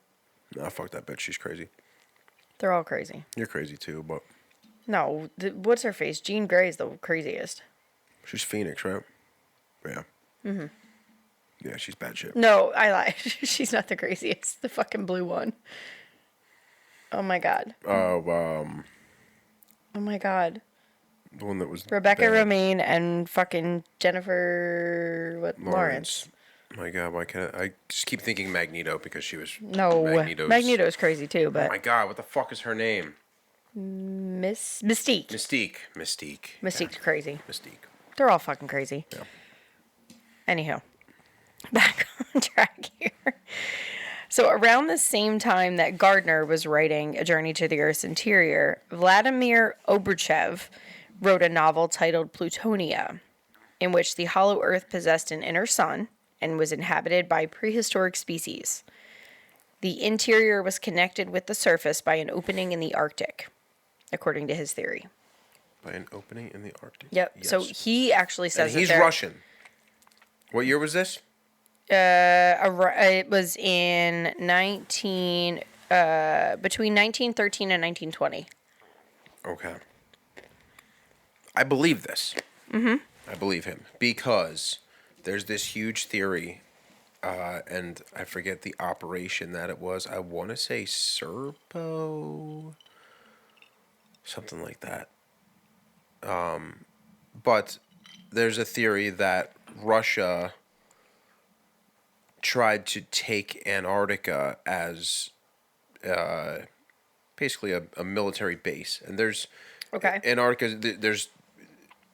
Nah, fuck that bitch. She's crazy. They're all crazy. You're crazy too, but... No, what's her face? Jean Grey's the craziest. She's Phoenix, right? Yeah. Mm-hmm. Yeah, she's bad shit. No, I lied. She's not the craziest. The fucking blue one. Oh my god. Oh my god. The one that was Rebecca bad. Romaine and fucking Jennifer Lawrence. My god, why can't I just keep thinking Magneto because she was No, Magneto's crazy too, but oh my god, what the fuck is her name? Mystique. Mystique's crazy. Mystique. They're all fucking crazy. Yeah. Anyhow, back on track here. So around the same time that Gardner was writing A Journey to the Earth's Interior, Vladimir Oberchev wrote a novel titled Plutonia, in which the hollow Earth possessed an inner sun and was inhabited by prehistoric species. The interior was connected with the surface by an opening in the Arctic, according to his theory. By an opening in the Arctic? Yep. Yes. So he actually says and he's Russian. What year was this? It was in between 1913 and 1920. Okay. I believe this. I believe him because there's this huge theory, and I forget the operation that it was. I want to say Serpo, something like that. But there's a theory that Russia tried to take Antarctica as basically a military base, and there's Okay. Antarctica.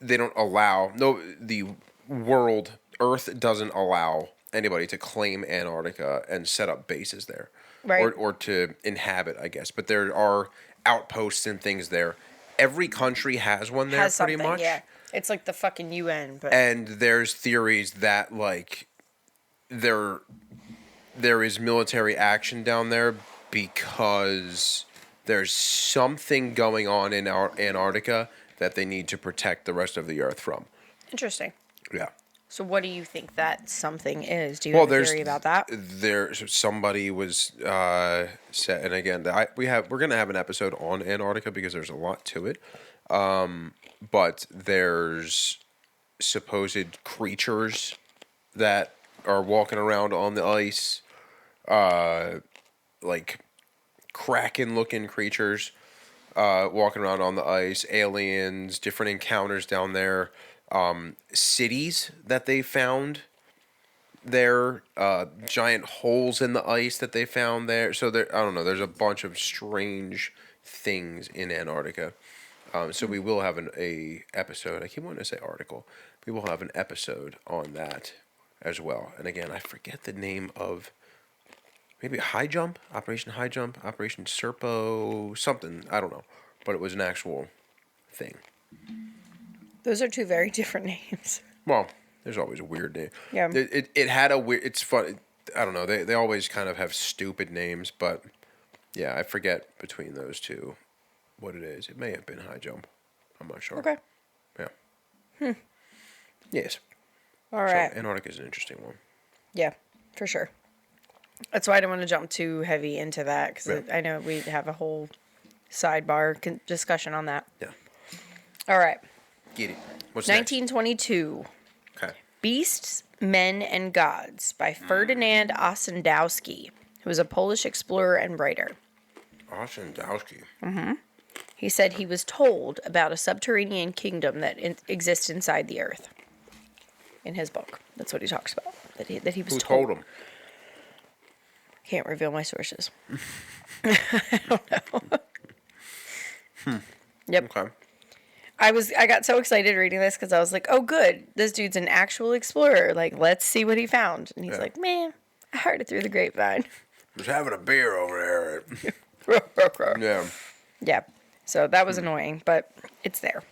They don't allow the world Earth doesn't allow anybody to claim Antarctica and set up bases there, Right. or to inhabit, I guess. But there are outposts and things there. Every country has one there, Has pretty something, much. yeah. It's like the fucking UN, but And there's theories that like there is military action down there because there's something going on in our Antarctica that they need to protect the rest of the Earth from. interesting. Yeah. So what do you think that something is? Do you have a theory about that? Somebody was said, and again, we're gonna have an episode on Antarctica because there's a lot to it. But there's supposed creatures that are walking around on the ice, like kraken-looking creatures walking around on the ice, aliens, different encounters down there, cities that they found there, giant holes in the ice that they found there. So there, I don't know. There's a bunch of strange things in Antarctica. So we will have a episode. I keep wanting to say article. We will have an episode on that as well. And again, I forget the name of maybe High Jump, Operation High Jump, Operation Serpo, something. I don't know, but it was an actual thing. Those are two very different names. Well, there's always a weird name. Yeah. It had a weird. It's fun. I don't know. They always kind of have stupid names, but yeah, I forget between those two what it is. It may have been High Jump. I'm not sure. Okay. Yeah. Yes. All right. So Antarctica is an interesting one. Yeah, for sure. That's why I don't want to jump too heavy into that because Yeah. I know we have a whole sidebar discussion on that. Yeah. All right. Get it. What's 1922. next? Okay. Beasts, Men, and Gods by Ferdinand Ossendowski, who was a Polish explorer and writer. Atoasttotheatypical. He said he was told about a subterranean kingdom that exists inside the earth. In his book. That's what he talks about. That he was Who told. told him? Can't reveal my sources. I don't know. Yep. Okay. I got so excited reading this because I was like, oh, good. This dude's an actual explorer. Like, let's see what he found. And he's Yeah. like, man, I heard it through the grapevine. Was having a beer over there. Yeah. Yeah. So that was annoying, but it's there.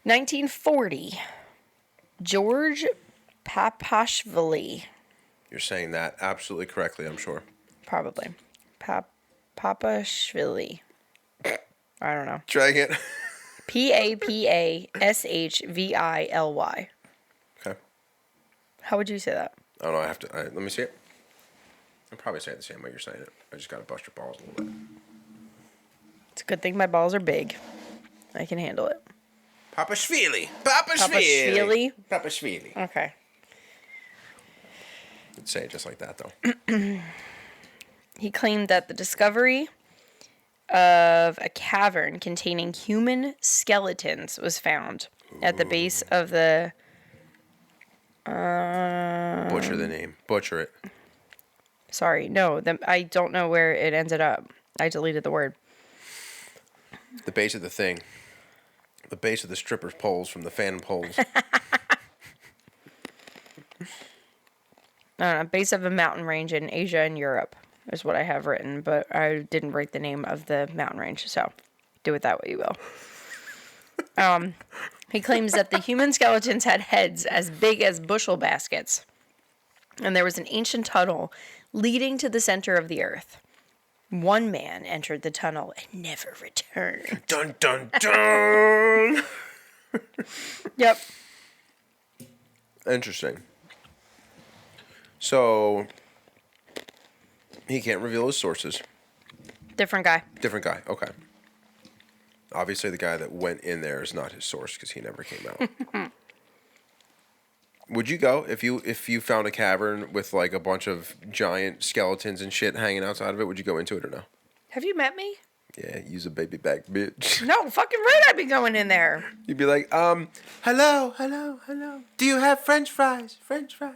1940. George Papashvili. You're saying that absolutely correctly, I'm sure. Probably. Papashvili. I don't know. Try again. Papashvili. Okay. How would you say that? I don't know. Let me see it. I'll probably say it the same way you're saying it. I just got to bust your balls a little bit. It's a good thing my balls are big. I can handle it. Papashvili. Papashvili? Okay. I'd say it just like that, though. He claimed that the discovery of a cavern containing human skeletons was found at the base of the... Butcher the name. Butcher it. Sorry, no. I don't know where it ended up. I deleted the word. The base of the thing. The base of the stripper's poles from the fan poles. Base of a mountain range in Asia and Europe is what I have written, but I didn't write the name of the mountain range, so do it that way you will. He claims that the human skeletons had heads as big as bushel baskets, and there was an ancient tunnel leading to the center of the earth. One man entered the tunnel and never returned. Dun, dun, dun! Yep. Interesting. So he can't reveal his sources. Different guy. Different guy. Okay. Obviously, the guy that went in there is not his source because he never came out. Would you go if you found a cavern with like a bunch of giant skeletons and shit hanging outside of it? Would you go into it or no? Have you met me? Yeah, use a baby back, bitch. No, fucking right, I'd be going in there. You'd be like, hello. Do you have French fries? French fries.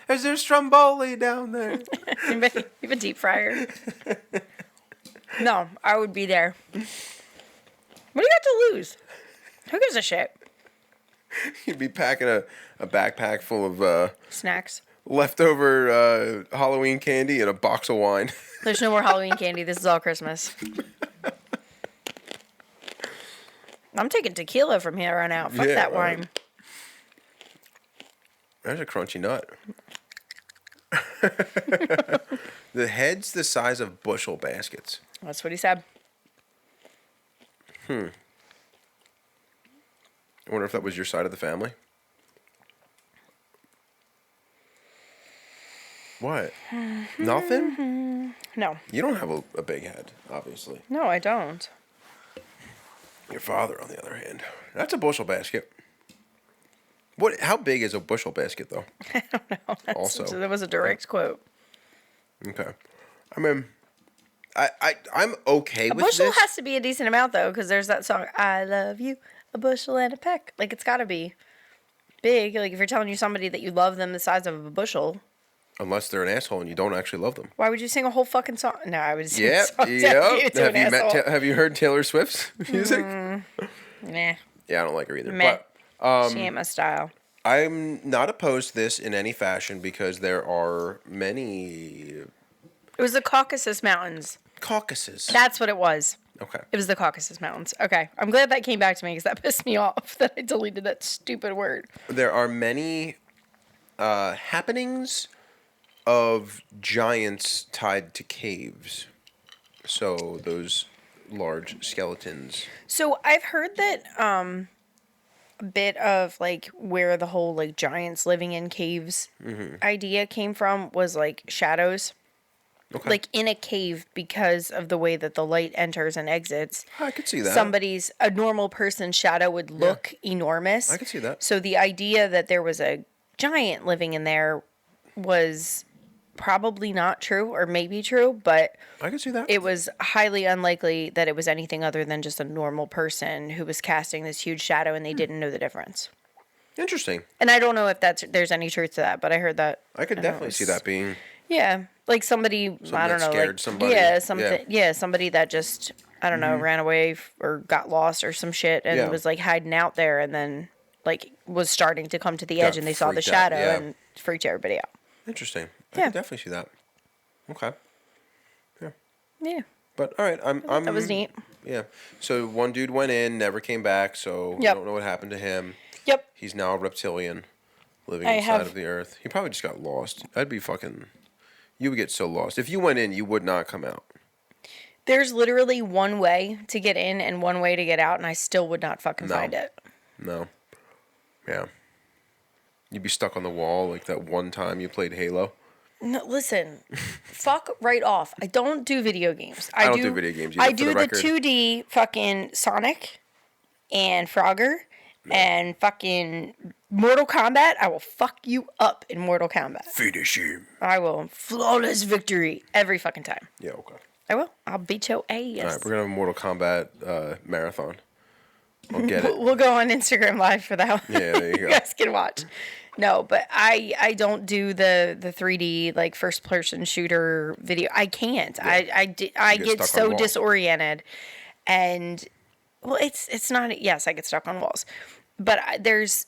Is there stromboli down there? You have a deep fryer. No, I would be there. What do you got to lose? Who gives a shit? You'd be packing a backpack full of Snacks. leftover Halloween candy and a box of wine. There's no more Halloween candy. This is all Christmas. I'm taking tequila from here on out. Fuck that wine. There's a crunchy nut. The head's the size of bushel baskets. That's what he said. I wonder if that was your side of the family. What? Nothing? No. You don't have a big head, obviously. No, I don't. Your father, on the other hand. That's a bushel basket. What? How big is a bushel basket, though? I don't know. Also. That was a direct quote. Okay. I mean, I'm okay with this. A bushel has to be a decent amount, though, because there's that song, I love you, a bushel and a peck. Like, it's got to be big. Like, if you're telling you somebody that you love them the size of a bushel. Unless they're an asshole and you don't actually love them. Why would you sing a whole fucking song? No, I would sing Yeah, a song dedicated to an asshole. Have you heard Taylor Swift's music? Nah. Yeah, I don't like her either. Meh. But She ain't my style. I'm not opposed to this in any fashion because there are many It was the Caucasus Mountains. Caucasus. That's what it was. Okay. It was the Caucasus Mountains. Okay. I'm glad that came back to me because that pissed me off that I deleted that stupid word. There are many happenings of giants tied to caves. So those large skeletons. So I've heard that a bit of like where the whole like giants living in caves idea came from was like shadows. Okay. Like in a cave because of the way that the light enters and exits. I could see that. A normal person's shadow would look enormous. I could see that. So the idea that there was a giant living in there was probably not true, or maybe true, but I could see that. it was highly unlikely that it was anything other than just a normal person who was casting this huge shadow and they didn't know the difference. Interesting. And I don't know if there's any truth to that, but I heard that. I could definitely see that being. Yeah, like somebody, I don't know, scared like somebody. Yeah, something. Yeah, somebody that just I don't know ran away or got lost or some shit and was like hiding out there and then like was starting to come to the edge and they saw the shadow and freaked everybody out. Interesting. I can definitely see that. Okay. Yeah. Yeah. But all right, That was neat. Yeah. So one dude went in, never came back. So we don't know what happened to him. Yep. He's now a reptilian, living inside of the earth. He probably just got lost. I'd be fucking. You would get so lost if you went in. You would not come out. There's literally one way to get in and one way to get out, and I still would not fucking find it. No. Yeah. You'd be stuck on the wall like that one time you played Halo. No, listen, fuck right off. I don't do video games. I don't do video games either, I for do the the record. 2D fucking Sonic and Frogger and fucking Mortal Kombat. I will fuck you up in Mortal Kombat. Finish him. I will. Flawless victory every fucking time. Yeah, okay. I will. I'll beat your ass. All right, we're going to have a Mortal Kombat marathon. I'll get it. We'll go on Instagram Live for that one. Yeah, there you go. You guys can watch. No, but I don't do the 3D like first person shooter video. I can't. Yeah. I get so disoriented, and well, it's not. Yes, I get stuck on walls, but there's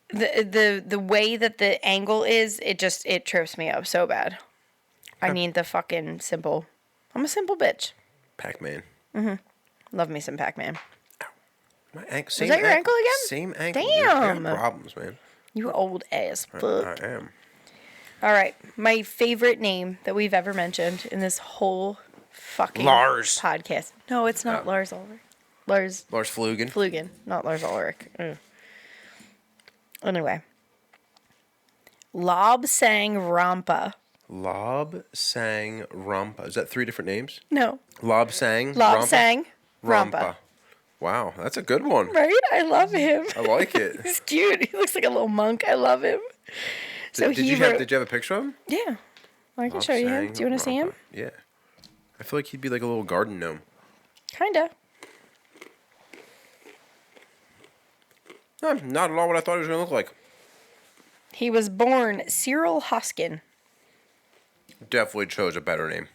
the way that the angle is. It trips me up so bad. I need the fucking simple. I'm a simple bitch. Pac-Man. Love me some Pac-Man. My ankle. Is that your ankle again? Same ankle. Damn. You got problems, man. You old ass fuck. I am. All right. My favorite name that we've ever mentioned in this whole fucking Lars podcast. No, it's not Lars Ulrich. Lars Flugen. Flugen, not Lars Ulrich. Anyway. Lobsang Rampa. Lobsang Rampa. Is that 3 different names? No. Lobsang Lobsang Rampa. Rampa. Wow, that's a good one. Right? I love him. I like it. He's cute. He looks like a little monk. I love him. So did you have a picture of him? Yeah. I can show you him. Do you want to see him? Yeah. I feel like he'd be like a little garden gnome. Kinda. Not at all what I thought he was going to look like. He was born Cyril Hoskin. Definitely chose a better name.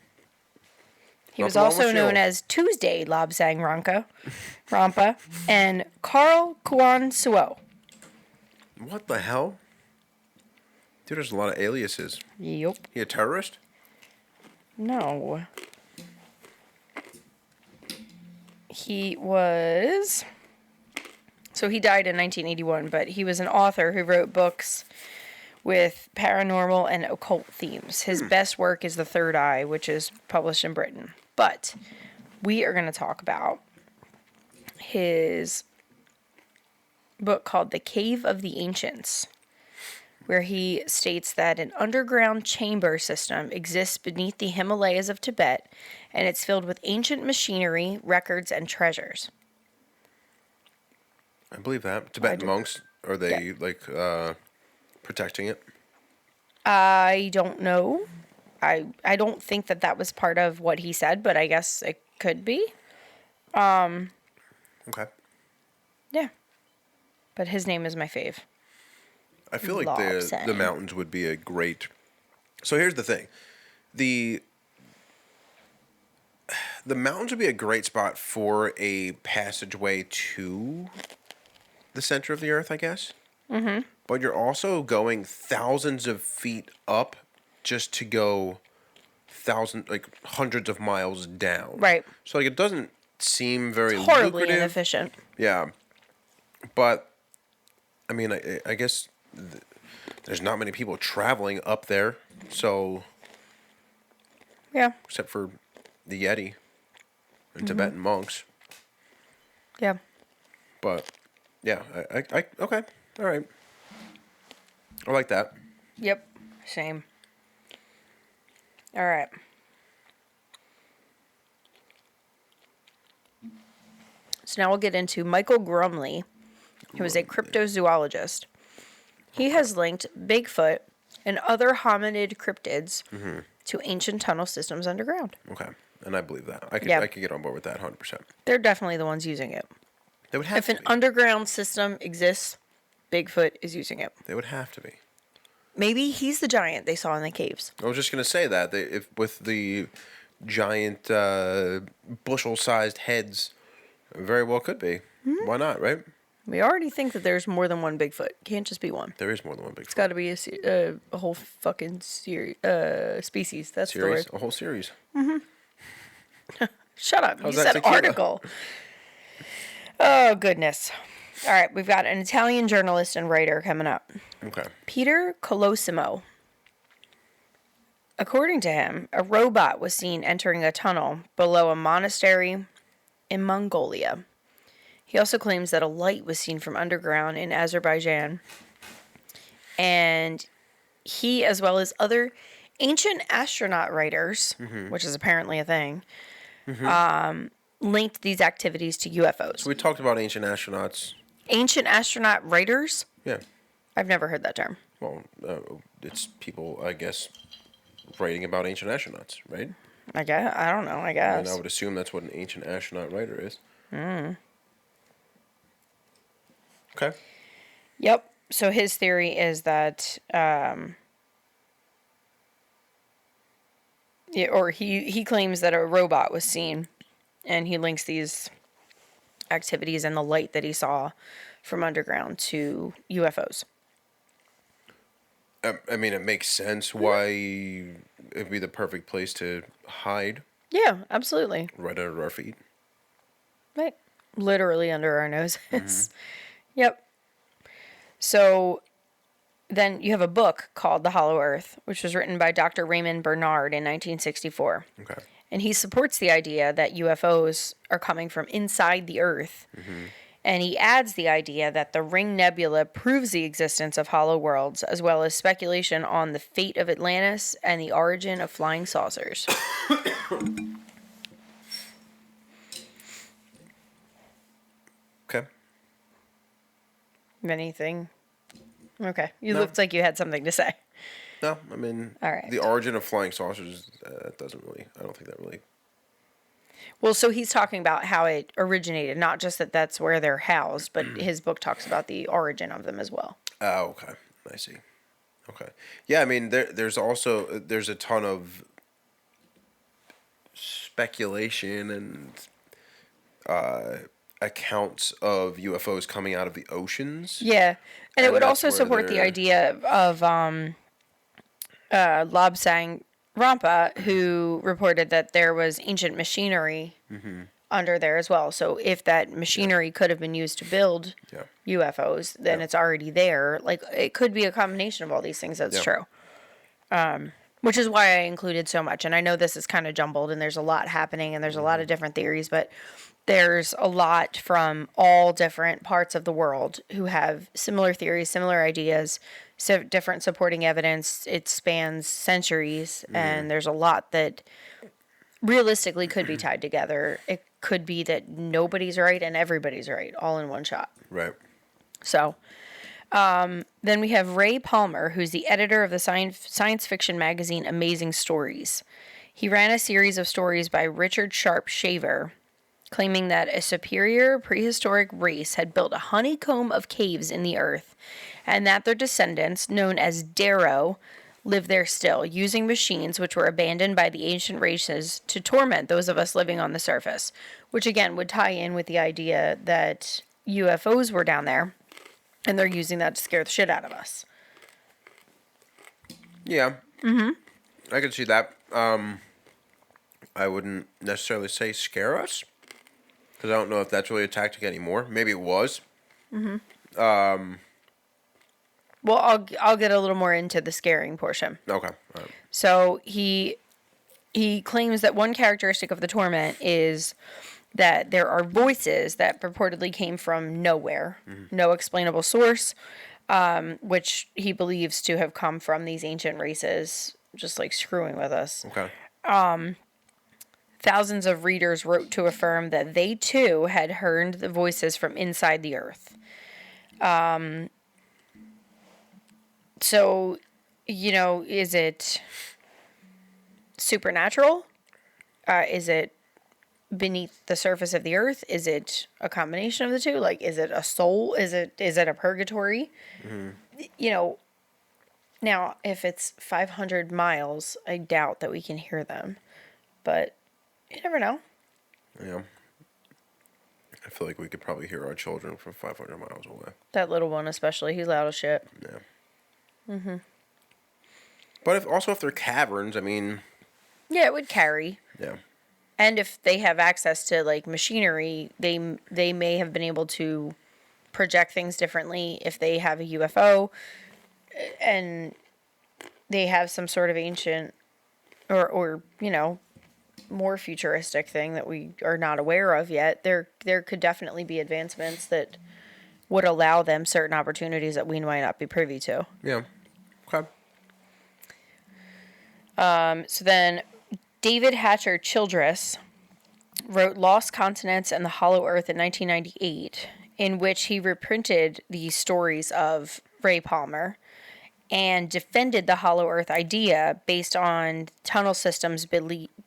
He was also known as Tuesday Lobsang Rampa and Carl Kwan Suo. What the hell? Dude, there's a lot of aliases. Yep. He a terrorist? No. He was... So he died in 1981, but he was an author who wrote books with paranormal and occult themes. His best work is The Third Eye, which is published in Britain. But we are going to talk about his book called The Cave of the Ancients, where he states that an underground chamber system exists beneath the Himalayas of Tibet, and it's filled with ancient machinery, records, and treasures. I believe that. Tibetan monks, are they protecting it? I don't know. I don't think that was part of what he said, but I guess it could be. Okay. Yeah. But his name is my fave. I feel like the mountains would be a great... So here's the thing. The mountains would be a great spot for a passageway to the center of the earth, I guess. Mm-hmm. But you're also going thousands of feet up just to go hundreds of miles down. Right. So it doesn't seem very horribly lucrative. Inefficient. Yeah. But, I mean, I guess there's not many people traveling up there. So, yeah. Except for the Yeti and Tibetan monks. Yeah. But, yeah, I okay, all right. I like that. Yep, same. All right. So now we'll get into Michael Grumley, who is a cryptozoologist. He has linked Bigfoot and other hominid cryptids to ancient tunnel systems underground. Okay, and I believe that. I could get on board with that 100%. They're definitely the ones using it. They would have if to an be. Underground system exists, Bigfoot is using it. They would have to be. Maybe he's the giant they saw in the caves. I was just going to say that. If with the giant bushel-sized heads, very well could be. Mm-hmm. Why not, right? We already think that there's more than one Bigfoot. Can't just be one. There is more than one Bigfoot. It's got to be a whole fucking species. That's the word. A whole series. Mm-hmm. Shut up. How's You said article. Oh, goodness. All right, we've got an Italian journalist and writer coming up. Okay. Peter Colosimo. According to him, a robot was seen entering a tunnel below a monastery in Mongolia. He also claims that a light was seen from underground in Azerbaijan. And he, as well as other ancient astronaut writers, which is apparently a thing, linked these activities to UFOs. So we talked about ancient astronauts. Ancient astronaut writers? Yeah. I've never heard that term. Well, it's people, I guess, writing about ancient astronauts, right? I guess. I don't know. I guess. And I would assume that's what an ancient astronaut writer is. Okay. Yep. So his theory is that, he claims that a robot was seen, and he links these activities and the light that he saw from underground to UFOs. I mean, it makes sense why it'd be the perfect place to hide. Yeah, absolutely. Right under our feet. Right. Literally under our noses. Yep. So then you have a book called The Hollow Earth, which was written by Dr. Raymond Bernard in 1964. Okay. And he supports the idea that UFOs are coming from inside the Earth And he adds the idea that the Ring Nebula proves the existence of hollow worlds, as well as speculation on the fate of Atlantis and the origin of flying saucers. Okay. Anything? Okay. You No. looked like you had something to say. No, I mean, All right. the origin of flying saucers, doesn't really, I don't think that really. Well, so he's talking about how it originated, not just that that's where they're housed, but his book talks about the origin of them as well. Oh, okay. I see. Okay. Yeah, I mean, there's also, there's a ton of speculation and accounts of UFOs coming out of the oceans. Yeah. And it would that's also where support the they're- idea of Lobsang Rampa, who reported that there was ancient machinery under there as well. So if that machinery could have been used to build Yeah. UFOs, then Yeah. it's already there. Like, it could be a combination of all these things. That's Yeah. true. Which is why I included so much. And I know this is kind of jumbled and there's a lot happening and there's a lot of different theories, but there's a lot from all different parts of the world who have similar theories, similar ideas, so different supporting evidence. It spans centuries, and there's a lot that realistically could be tied together. It could be that nobody's right and everybody's right, all in one shot. Right. So, then we have Ray Palmer, who's the editor of the science fiction magazine Amazing Stories. He ran a series of stories by Richard Sharp Shaver, claiming that a superior prehistoric race had built a honeycomb of caves in the earth, and that their descendants, known as Darrow, live there still, using machines which were abandoned by the ancient races to torment those of us living on the surface, which again would tie in with the idea that UFOs were down there, and they're using that to scare the shit out of us. Yeah. I could see that. I wouldn't necessarily say scare us, because I don't know if that's really a tactic anymore. Maybe it was. Well, I'll get a little more into the scaring portion. Okay. All right. So he claims that one characteristic of the torment is that there are voices that purportedly came from nowhere, no explainable source, which he believes to have come from these ancient races, just like screwing with us. Okay. Thousands of readers wrote to affirm that they too had heard the voices from inside the earth. So, is it supernatural? Is it beneath the surface of the earth? Is it a combination of the two? Like, is it a soul? Is it a purgatory? Now, if it's 500 miles, I doubt that we can hear them. But you never know. Yeah. I feel like we could probably hear our children from 500 miles away. That little one especially, he's loud as shit. Yeah. But if they're caverns, I mean. Yeah, it would carry. Yeah. And if they have access to, like, machinery, they may have been able to project things differently if they have a UFO and they have some sort of ancient or more futuristic thing that we are not aware of yet. There could definitely be advancements that would allow them certain opportunities that we might not be privy to. Yeah. Okay. So then David Hatcher Childress wrote Lost Continents and the Hollow Earth in 1998, in which he reprinted the stories of Ray Palmer and defended the Hollow Earth idea based on tunnel systems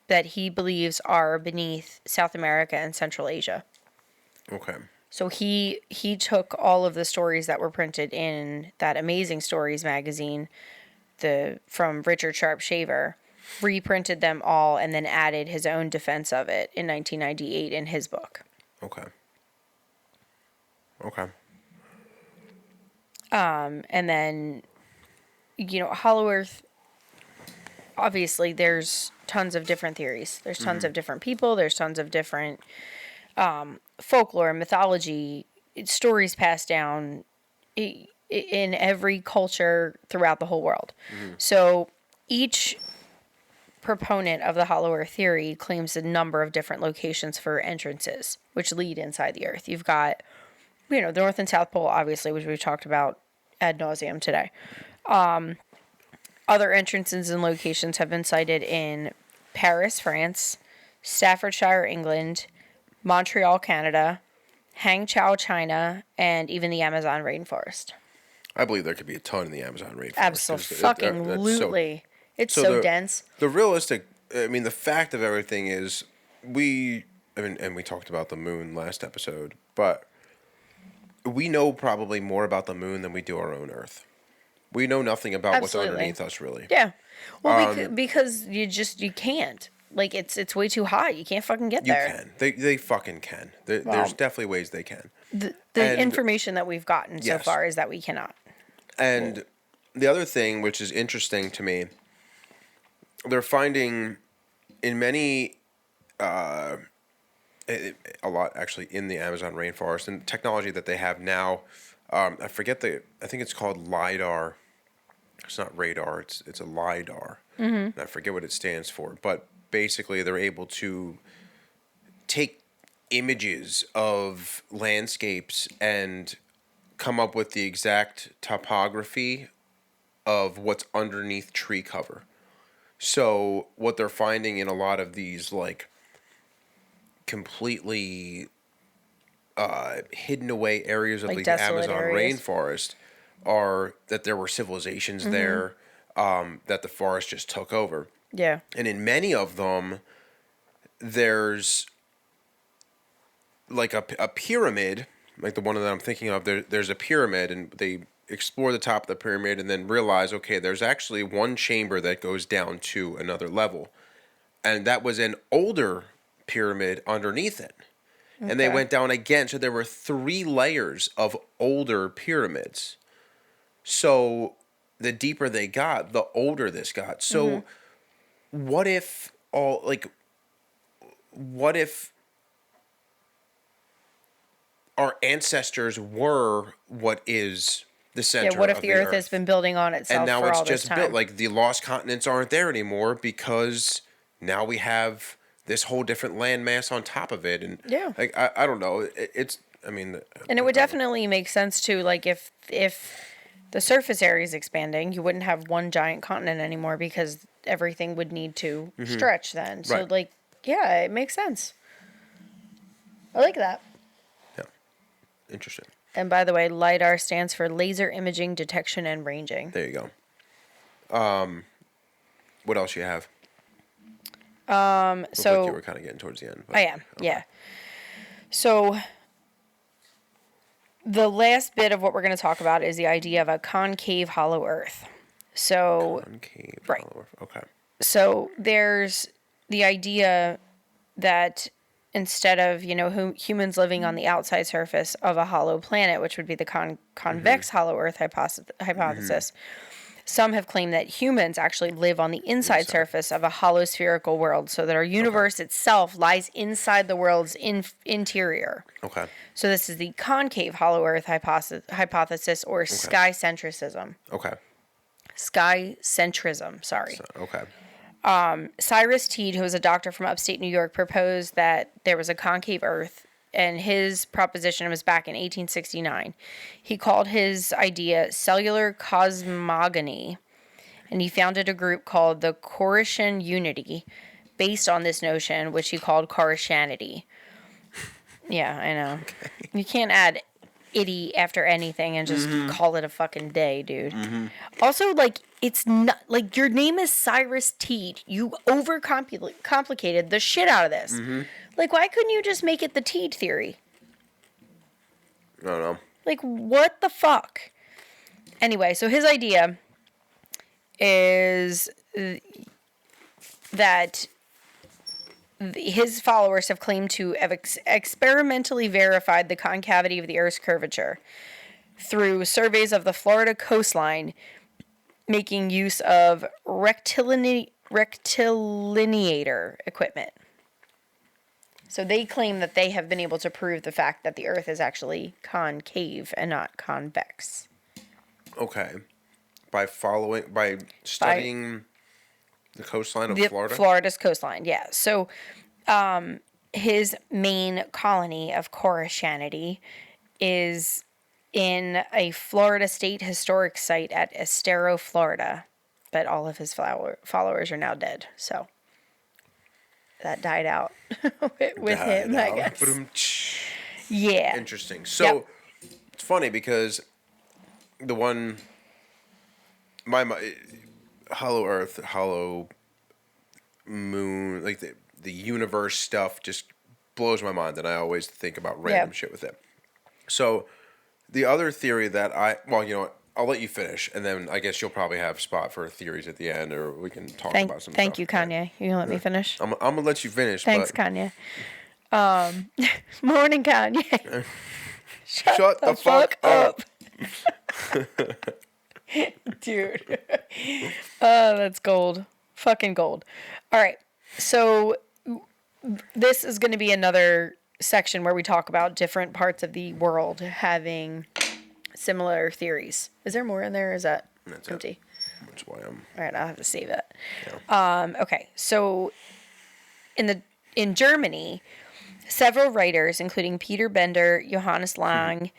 that he believes are beneath South America and Central Asia. Okay. So he took all of the stories that were printed in that Amazing Stories magazine, from Richard Sharp Shaver, reprinted them all, and then added his own defense of it in 1998 in his book. Okay. Okay. And then, Hollow Earth, obviously there's tons of different theories. There's tons of different people. There's tons of different folklore, mythology, stories passed down in every culture throughout the whole world. So each proponent of the Hollow Earth theory claims a number of different locations for entrances, which lead inside the Earth. You've got the North and South Pole, obviously, which we've talked about ad nauseum today. Other entrances and locations have been sighted in Paris, France, Staffordshire, England, Montreal, Canada, Hangzhou, China, and even the Amazon rainforest. I believe there could be a ton in the Amazon rainforest. Absolutely. It's so dense. The realistic, the fact of everything is and we talked about the moon last episode, but we know probably more about the moon than we do our own Earth. We know nothing about what's underneath us, really. Yeah. Well, because you can't. Like, it's way too high. You can't fucking get there. You can. They fucking can. There's definitely ways they can. The information that we've gotten so far is that we cannot. And the other thing, which is interesting to me, they're finding in many, a lot actually in the Amazon rainforest, and technology that they have now, I think it's called LiDAR. It's not radar, it's a LiDAR. Mm-hmm. And I forget what it stands for, but basically they're able to take images of landscapes and come up with the exact topography of what's underneath tree cover. So what they're finding in a lot of these, like, completely hidden away areas of the Amazon rainforest are that there were civilizations there, that the forest just took over. Yeah. And in many of them, there's like a pyramid, like the one that I'm thinking of. There's a pyramid, and they explore the top of the pyramid and then realize, okay, there's actually one chamber that goes down to another level. And that was an older pyramid underneath it. Okay. And they went down again. So there were 3 layers of older pyramids. So the deeper they got, the older this got. So what if our ancestors were what is the center of the Earth? Yeah, what if the Earth has been building on itself and now for it's all this just time? built, like, the lost continents aren't there anymore because now we have this whole different landmass on top of it. And like, I don't know. And it would definitely make sense too. Like, if the surface area is expanding, you wouldn't have one giant continent anymore because everything would need to stretch then. So, like, yeah, it makes sense. I like that. Yeah. Interesting. And by the way, LiDAR stands for Laser Imaging Detection and Ranging. There you go. What else you have? So like you were kind of getting towards the end. I am. Okay. Yeah. So the last bit of what we're going to talk about is the idea of a concave hollow Earth. So concave hollow Earth. Okay. So there's the idea that instead of, humans living on the outside surface of a hollow planet, which would be the convex hollow Earth hypothesis, some have claimed that humans actually live on the inside surface of a hollow spherical world, so that our universe itself lies inside the world's interior. Okay. So this is the concave hollow Earth hypothesis, or sky-centricism. Okay. Sky-centrism, sorry. Okay. Cyrus Teed, who was a doctor from upstate New York, proposed that there was a concave Earth, and his proposition was back in 1869. He called his idea cellular cosmogony, and he founded a group called the Koreshan Unity, based on this notion, which he called Koreshanity. Yeah, I know. Okay. You can't add itty after anything and just call it a fucking day, dude. Also, like, it's not like your name is Cyrus Teed. You overcomplicated the shit out of this. Like, why couldn't you just make it the Teed theory? I don't know. Like, what the fuck? Anyway, so his idea is that his followers have claimed to have experimentally verified the concavity of the Earth's curvature through surveys of the Florida coastline, making use of rectilineator equipment. So they claim that they have been able to prove the fact that the Earth is actually concave and not convex. Okay. By studying the coastline of Florida? Florida's coastline, yeah. So his main colony of Koreshanity is in a Florida State Historic Site at Estero, Florida. But all of his followers are now dead. So that died out with him, I guess. Yeah. Interesting. So it's funny because the one, my Hollow Earth, Hollow Moon, like the universe stuff just blows my mind, and I always think about random shit with it. So the other theory that well, you know what? I'll let you finish, and then I guess you'll probably have a spot for theories at the end, or we can talk about some Thank stuff. you, Kanye. Right? You gonna let me finish? I'm gonna let you finish. Thanks, Kanye. Morning, Kanye. Shut the fuck up. Dude. Oh, that's gold. Fucking gold. All right. So this is going to be another section where we talk about different parts of the world having similar theories. Is there more in there? Or is that empty? That's why I'm... All right, I'll have to save it. Yeah. Okay, so in Germany, several writers, including Peter Bender, Johannes Lang,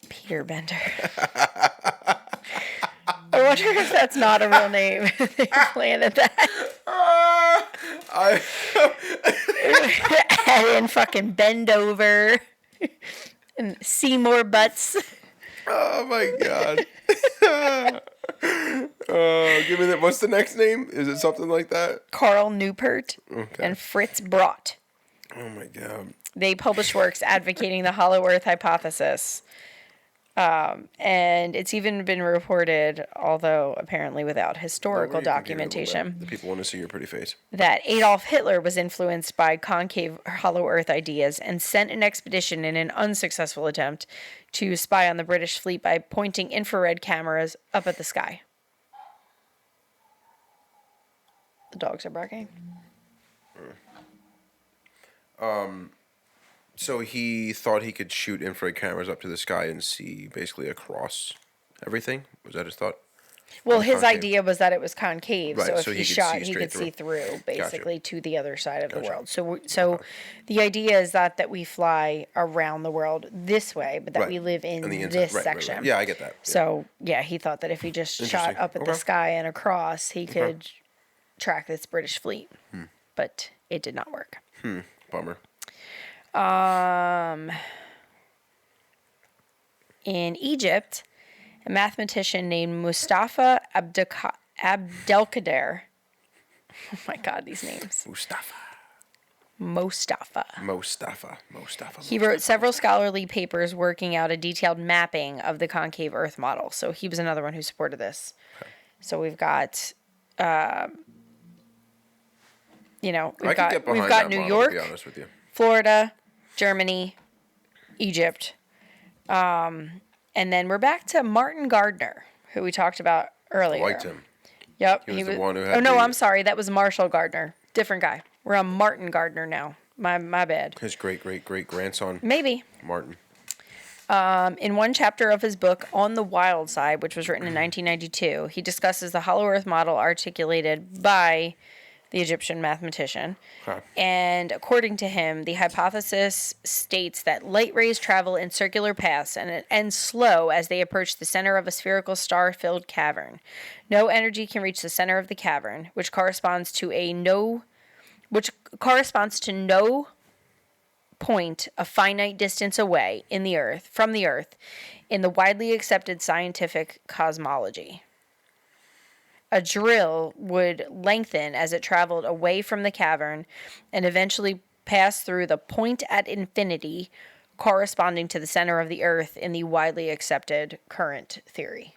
Peter Bender. I wonder if that's not a real name. They planted that. Add in fucking bend over and Seymour Butts. Oh my god. Give me that. What's the next name? Is it something like that? Karl Neupert and Fritz Brott. Oh my god. They published works advocating the Hollow Earth hypothesis. And it's even been reported, although apparently without historical documentation, the people want to see your pretty face, that Adolf Hitler was influenced by concave Hollow Earth ideas and sent an expedition in an unsuccessful attempt to spy on the British fleet by pointing infrared cameras up at the sky. The dogs are barking. So he thought he could shoot infrared cameras up to the sky and see basically across everything? Was that his thought? Well, his idea was that it was concave, right, so if he shot, he could see through, basically, to the other side of the world. So the idea is that we fly around the world this way, but that we live in this section. Right. Yeah, I get that. Yeah. So, yeah, he thought that if he just shot up at the sky and across, he could track this British fleet. But it did not work. Bummer. In Egypt, a mathematician named Mustafa Abdelkader. Oh my God, these names. Mostafa. He wrote several scholarly papers working out a detailed mapping of the concave Earth model. So he was another one who supported this. Okay. So we've got, we've got New York, to be honest with you. Florida, Germany, Egypt. And then we're back to Martin Gardner, who we talked about earlier. I liked him. Yep. He was the one who had I'm sorry. That was Marshall Gardner. Different guy. We're on Martin Gardner now. My bad. His great-great-great-grandson. Maybe. Martin. In one chapter of his book, On the Wild Side, which was written in 1992, he discusses the Hollow Earth model articulated by the Egyptian mathematician. Huh. And according to him, the hypothesis states that light rays travel in circular paths and end slow as they approach the center of a spherical star-filled cavern. No energy can reach the center of the cavern, which corresponds to no point a finite distance away from the Earth in the widely accepted scientific cosmology. A drill would lengthen as it traveled away from the cavern and eventually pass through the point at infinity corresponding to the center of the Earth in the widely accepted current theory.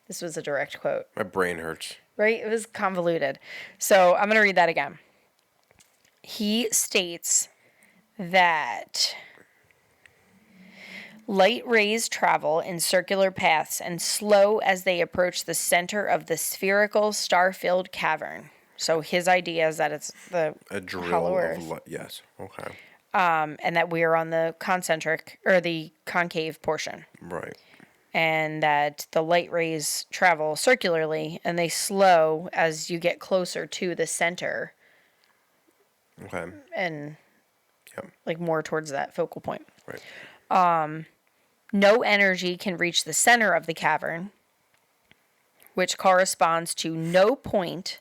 This was a direct quote. My brain hurts. Right? It was convoluted. So I'm going to read that again. He states that light rays travel in circular paths and slow as they approach the center of the spherical star-filled cavern. So his idea is that it's a drill Hollow Earth. Yes. Okay. And that we are on the concentric or the concave portion. Right. And that the light rays travel circularly and they slow as you get closer to the center. Okay. And Yep. like more towards that focal point. Right. No energy can reach the center of the cavern, which corresponds to no point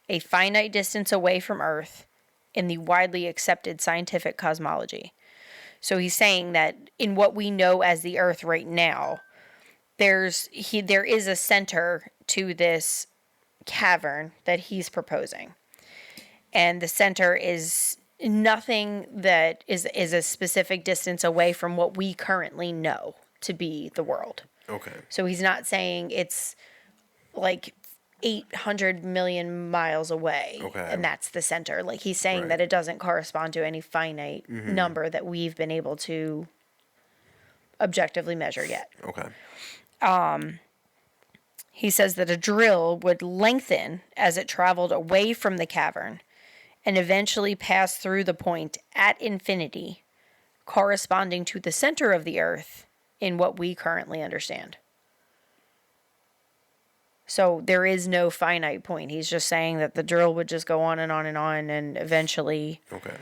a finite distance away from Earth in the widely accepted scientific cosmology. So he's saying that in what we know as the Earth right now, there is a center to this cavern that he's proposing. And the center is nothing that is a specific distance away from what we currently know to be the world. Okay. So he's not saying it's like 800 million miles away. Okay. And that's the center. Like he's saying Right. that it doesn't correspond to any finite number that we've been able to objectively measure yet. Okay. He says that a drill would lengthen as it traveled away from the cavern and eventually pass through the point at infinity, corresponding to the center of the Earth in what we currently understand. So there is no finite point. He's just saying that the drill would just go on and on and on and eventually Okay.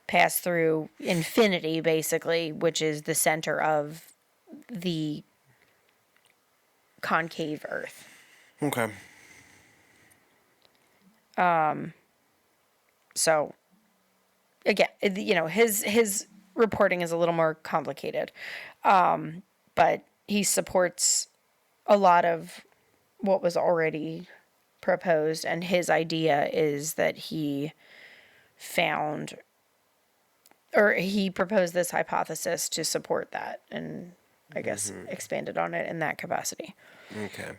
pass through infinity, basically, which is the center of the concave Earth. Okay. So, again, his reporting is a little more complicated, but he supports a lot of what was already proposed, and his idea is that he proposed this hypothesis to support that, and I guess expanded on it in that capacity. Okay.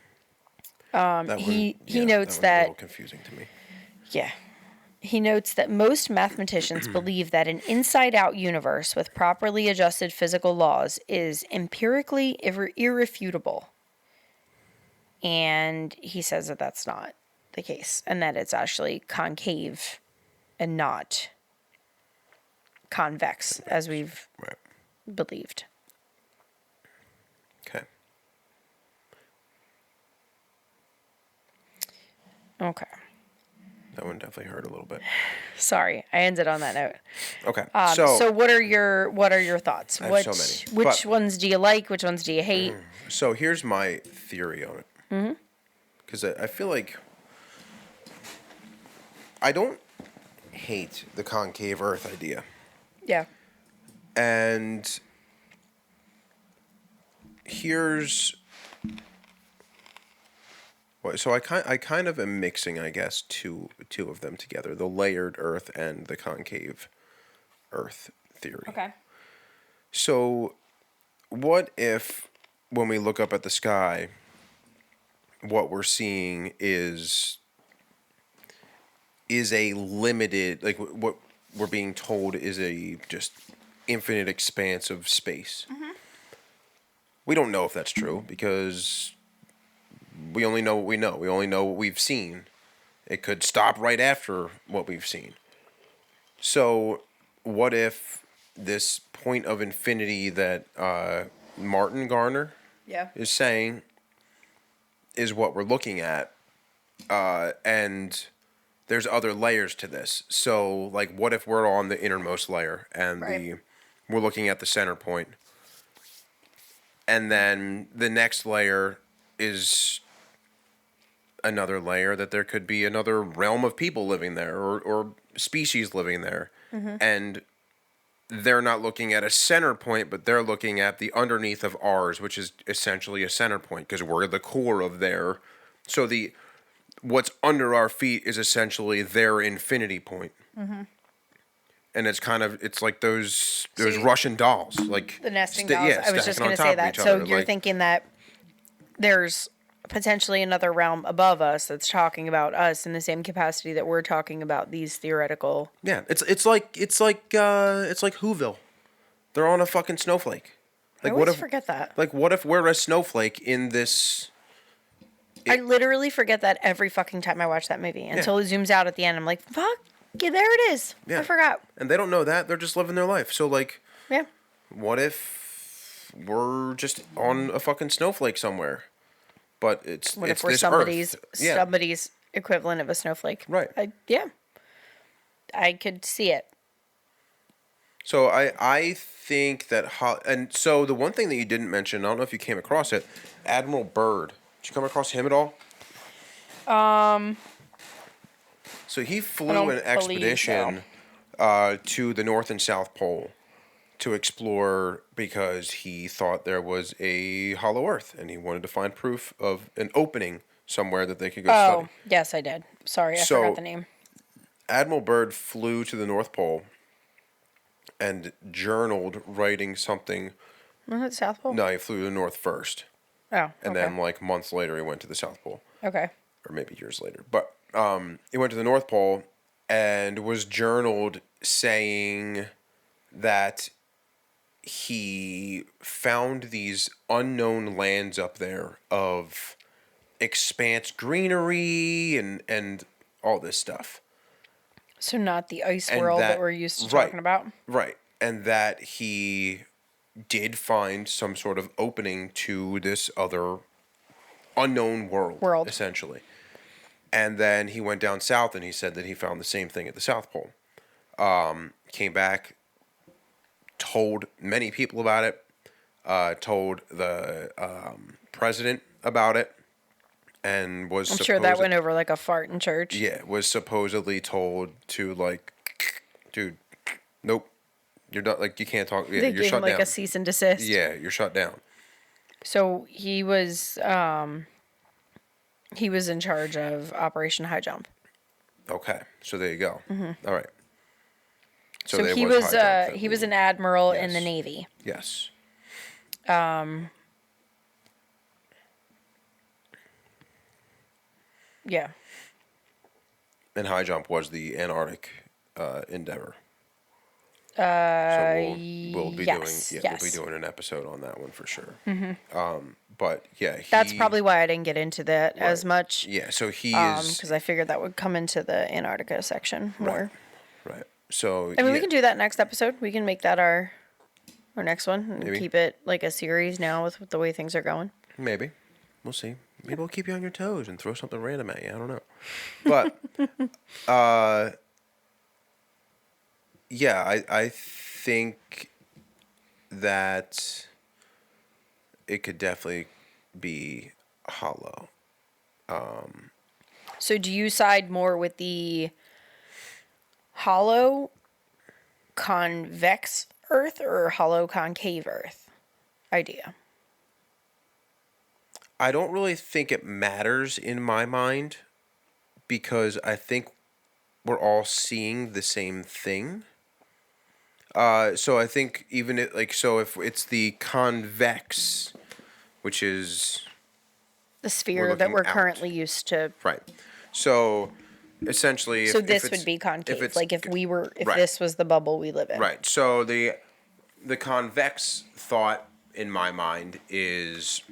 He that notes was that a little confusing to me. Yeah. He notes that most mathematicians believe that an inside-out universe with properly adjusted physical laws is empirically irrefutable. And he says that that's not the case, and that it's actually concave and not convex, as we've Right. believed. Okay. Okay. That one definitely hurt a little bit. Sorry, I ended on that note. Okay. So what are your thoughts? I have so many, Which but- ones do you like? Which ones do you hate? So here's my theory on it. Because I feel like I don't hate the concave Earth idea. Yeah. And here's so I kind of am mixing, I guess, two of them together: the layered Earth and the concave Earth theory. Okay. So, what if when we look up at the sky, what we're seeing is a limited, like what we're being told is a just infinite expanse of space. We don't know if that's true because we only know what we know. We only know what we've seen. It could stop right after what we've seen. So what if this point of infinity that Martin Garner Yeah. is saying is what we're looking at, and there's other layers to this. So, like, what if we're on the innermost layer and Right. we're looking at the center point, and then the next layer is another layer that there could be another realm of people living there or species living there, and they're not looking at a center point, but they're looking at the underneath of ours, which is essentially a center point because we're the core of their. So what's under our feet is essentially their infinity point. And it's like those Russian dolls, like The nesting dolls. I was just going to say that. So you're thinking that there's potentially another realm above us that's talking about us in the same capacity that we're talking about these theoretical. Yeah, it's like Whoville. They're on a fucking snowflake. I always forget that. Like, what if we're a snowflake in this? I literally forget that every fucking time I watch that movie until it zooms out at the end. I'm like, fuck, yeah, there it is. Yeah. I forgot. And they don't know that. They're just living their life. So, like, Yeah. what if we're just on a fucking snowflake somewhere? But What it's if we're this somebody's Earth. Yeah. somebody's equivalent of a snowflake? Right. Yeah. I could see it. So I think that and so the one thing that you didn't mention, I don't know if you came across it, Admiral Byrd. Did you come across him at all? So he I flew don't an believe so. expedition to the North and South Pole to explore because he thought there was a hollow Earth and he wanted to find proof of an opening somewhere that they could go study. Oh, yes, I did. Sorry, I So forgot the name. Admiral Byrd flew to the North Pole and journaled writing something. Was it South Pole? No, he flew to the North first. Oh, And okay. then, like, months later, he went to the South Pole. Okay. Or maybe years later. But he went to the North Pole and was journaled saying that he found these unknown lands up there of expanse greenery and all this stuff. So not the ice And world that we're used to right, talking about? Right. And that he did find some sort of opening to this other unknown world, essentially. And then he went down south and he said that he found the same thing at the South Pole. Came back, told many people about it, told the president about it, and was I'm sure that went over like a fart in church. Yeah, was supposedly told to, like, dude, nope, you're done. Like, you can't talk. Yeah, They you're gave shut him like down. a cease and desist. Yeah, you're shut down. So he was in charge of Operation High Jump. Okay, so there you go. Mm-hmm. All right. So there he was high jump he was an admiral in the Yes. Navy. Yes. Yeah. And high jump was the Antarctic endeavor. So we'll be yes, doing yes. we'll be doing an episode on that one for sure. Mm-hmm. But yeah, That's probably why I didn't get into that as much. Yeah, so he is because I figured that would come into the Antarctica section more. right. So I mean, we can do that next episode. We can make that our next one and Maybe. keep it like a series now with the way things are going. Maybe. We'll see. Maybe we'll keep you on your toes and throw something random at you. I don't know. But yeah, I think that it could definitely be hollow. So do you side more with the hollow convex Earth or hollow concave Earth idea? I don't really think it matters in my mind because I think we're all seeing the same thing. So I think even if it's the convex, which is The sphere that looking we're out. currently used to. right. So essentially, So if this it's- would be concave. it's- Like if right. this was the bubble we live in. Right. So the convex thought in my mind is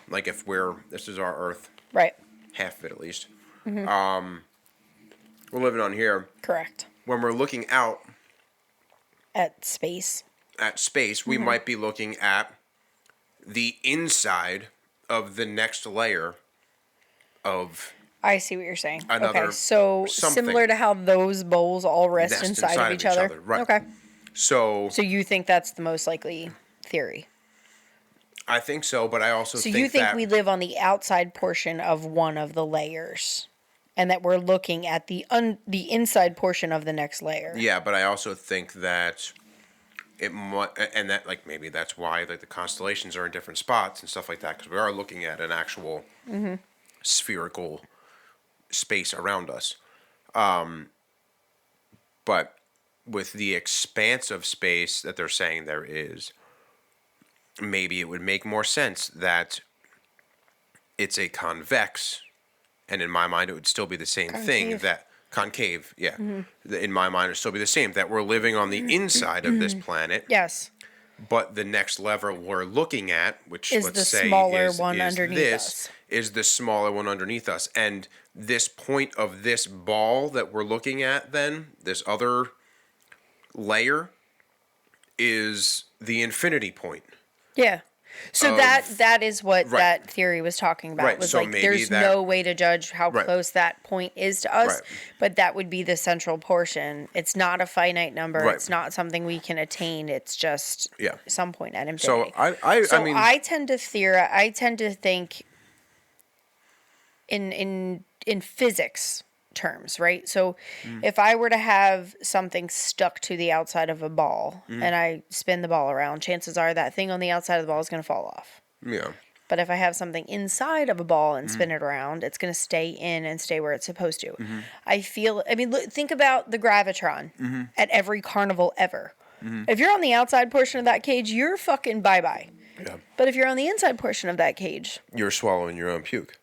like if this is our Earth, Right. half of it at least. Mm-hmm. We're living on here. Correct. When we're looking out At space. at space, we might be looking at the inside of the next layer of I see what you're saying. Another Okay, so something. similar to how those bowls all rest inside of each other. Right. Okay. So So you think that's the most likely theory? I think so, but I also So think you think that we live on the outside portion of one of the layers, and that we're looking at the inside portion of the next layer? yeah, but I also think that it might, and that like maybe that's why like the constellations are in different spots and stuff like that because we are looking at an actual spherical space around us. But with the expanse of space that they're saying there is, maybe it would make more sense that it's a convex, and in my mind it would still be the same thing Concave. that concave, yeah. In my mind it would still be the same that we're living on the inside of this planet, Yes. but the next level we're looking at, which Is let's the say smaller is, one is underneath this, us. is the smaller one underneath us, and this point of this ball that we're looking at, then this other layer, is the infinity point. Yeah. So that is what that theory was talking about. Right. Was So like maybe there's no way to judge how close that point is to us, but that would be the central portion. It's not a finite number. Right. It's not something we can attain. It's just some point at So infinity. I mean, I tend to think in physics terms, right? So if I were to have something stuck to the outside of a ball and I spin the ball around, chances are that thing on the outside of the ball is going to fall off. Yeah. But if I have something inside of a ball and spin it around, it's going to stay in and stay where it's supposed to. Think about the Gravitron at every carnival ever. If you're on the outside portion of that cage, you're fucking bye-bye. Yeah. But if you're on the inside portion of that cage, you're swallowing your own puke.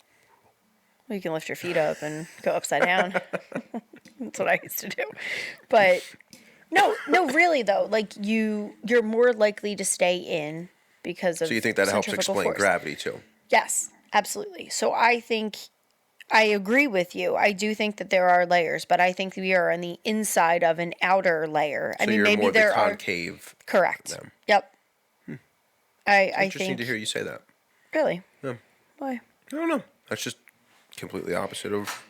well, you can lift your feet up and go upside down. That's what I used to do. But no, really though, like you're more likely to stay in because of. So you think that helps explain force. gravity too? Yes, absolutely. So I think I agree with you. I do think that there are layers, but I think we are on the inside of an outer layer. So you're maybe more there the concave. Correct. Them. Yep. I interesting think to hear you say that. Really? Yeah. Why? I don't know. That's just completely opposite of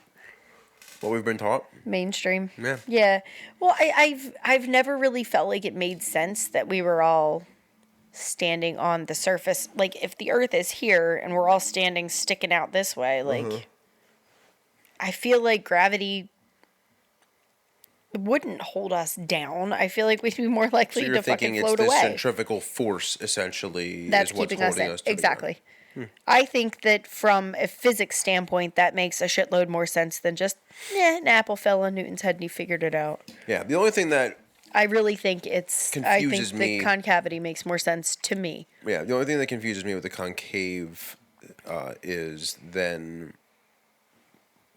what we've been taught. Mainstream. Yeah. Yeah. Well, I've never really felt like it made sense that we were all standing on the surface. Like if the Earth is here and we're all standing sticking out this way, like I feel like gravity wouldn't hold us down. I feel like we'd be more likely to fucking float away. So you're thinking it's the centrifugal force essentially that's is what's keeping us holding in. us together. Exactly. I think that from a physics standpoint, that makes a shitload more sense than just, an apple fell on Newton's head and he figured it out. Yeah, the only thing that I really think the concavity makes more sense to me. Yeah, the only thing that confuses me with the concave is then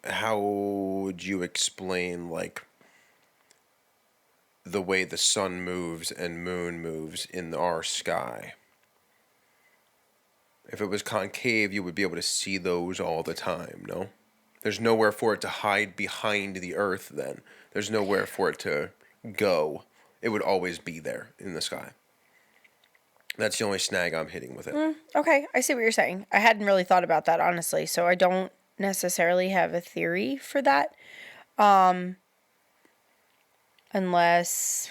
how would you explain, like, the way the sun moves and moon moves in our sky? If it was concave, you would be able to see those all the time, no? There's nowhere for it to hide behind the Earth then. There's nowhere for it to go. It would always be there in the sky. That's the only snag I'm hitting with it. Okay, I see what you're saying. I hadn't really thought about that, honestly, so I don't necessarily have a theory for that. Unless...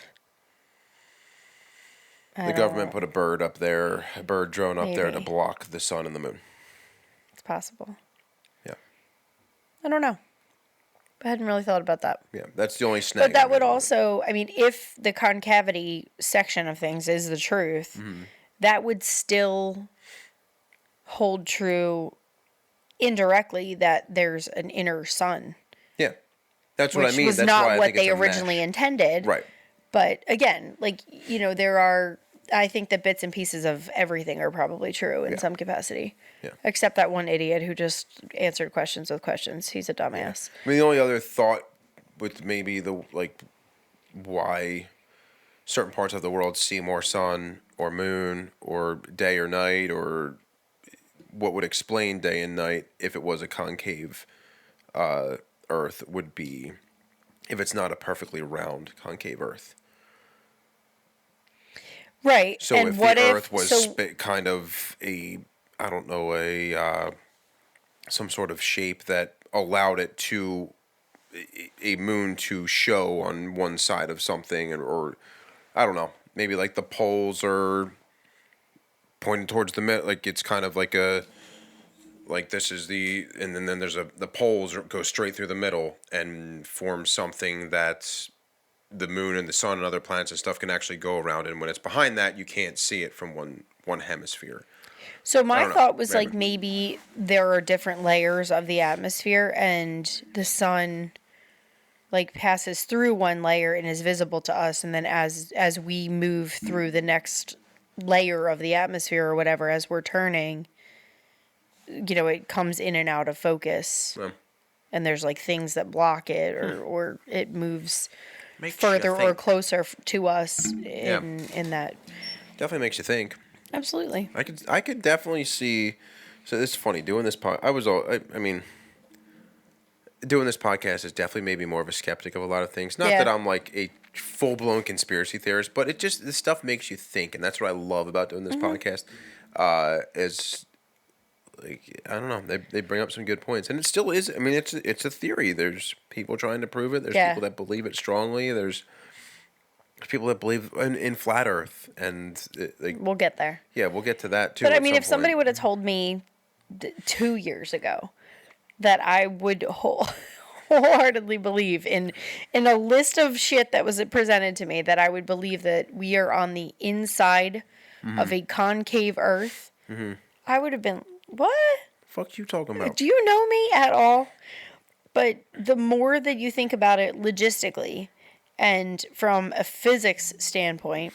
The government put a bird drone up there to block the sun and the moon. It's possible. Yeah. I don't know. I hadn't really thought about that. Yeah, that's the only snag. But that would also, if the concavity section of things is the truth, that would still hold true indirectly that there's an inner sun. Yeah. That's what I mean. Which was not what they originally intended. Right. But again, I think that bits and pieces of everything are probably true in some capacity. Yeah. Except that one idiot who just answered questions with questions. He's a dumbass. Yeah. The only other thought with maybe why certain parts of the world see more sun or moon or day or night, or what would explain day and night if it was a concave Earth, would be if it's not a perfectly round concave Earth. Right. So and if the Earth was kind of some sort of shape that allowed it to a moon to show on one side of something, or I don't know, maybe like the poles are pointed towards the middle, like it's kind of like this is and then there's the poles go straight through the middle and form something that's the moon and the sun and other planets and stuff can actually go around, and when it's behind that, you can't see it from one hemisphere. So my thought was maybe there are different layers of the atmosphere, and the sun passes through one layer and is visible to us, and then as we move through the next layer of the atmosphere or whatever, as we're turning, it comes in and out of focus, and there's things that block it, or it moves further or closer to us in that. Definitely makes you think. Absolutely. I could definitely see. So this is funny doing this doing this podcast has definitely made me more of a skeptic of a lot of things. Not that I'm a full-blown conspiracy theorist, but this stuff makes you think, and that's what I love about doing this podcast. Is like, I don't know, they bring up some good points, and it still is. I mean, it's a theory. There's people trying to prove it. There's people that believe it strongly. There's people that believe in flat Earth, and we'll get there. Yeah, we'll get to that too. But I mean, if somebody would have told me 2 years ago that I would wholeheartedly believe in a list of shit that was presented to me, that I would believe that we are on the inside of a concave Earth, I would have been, what? Fuck you talking about? Do you know me at all? But the more that you think about it logistically and from a physics standpoint,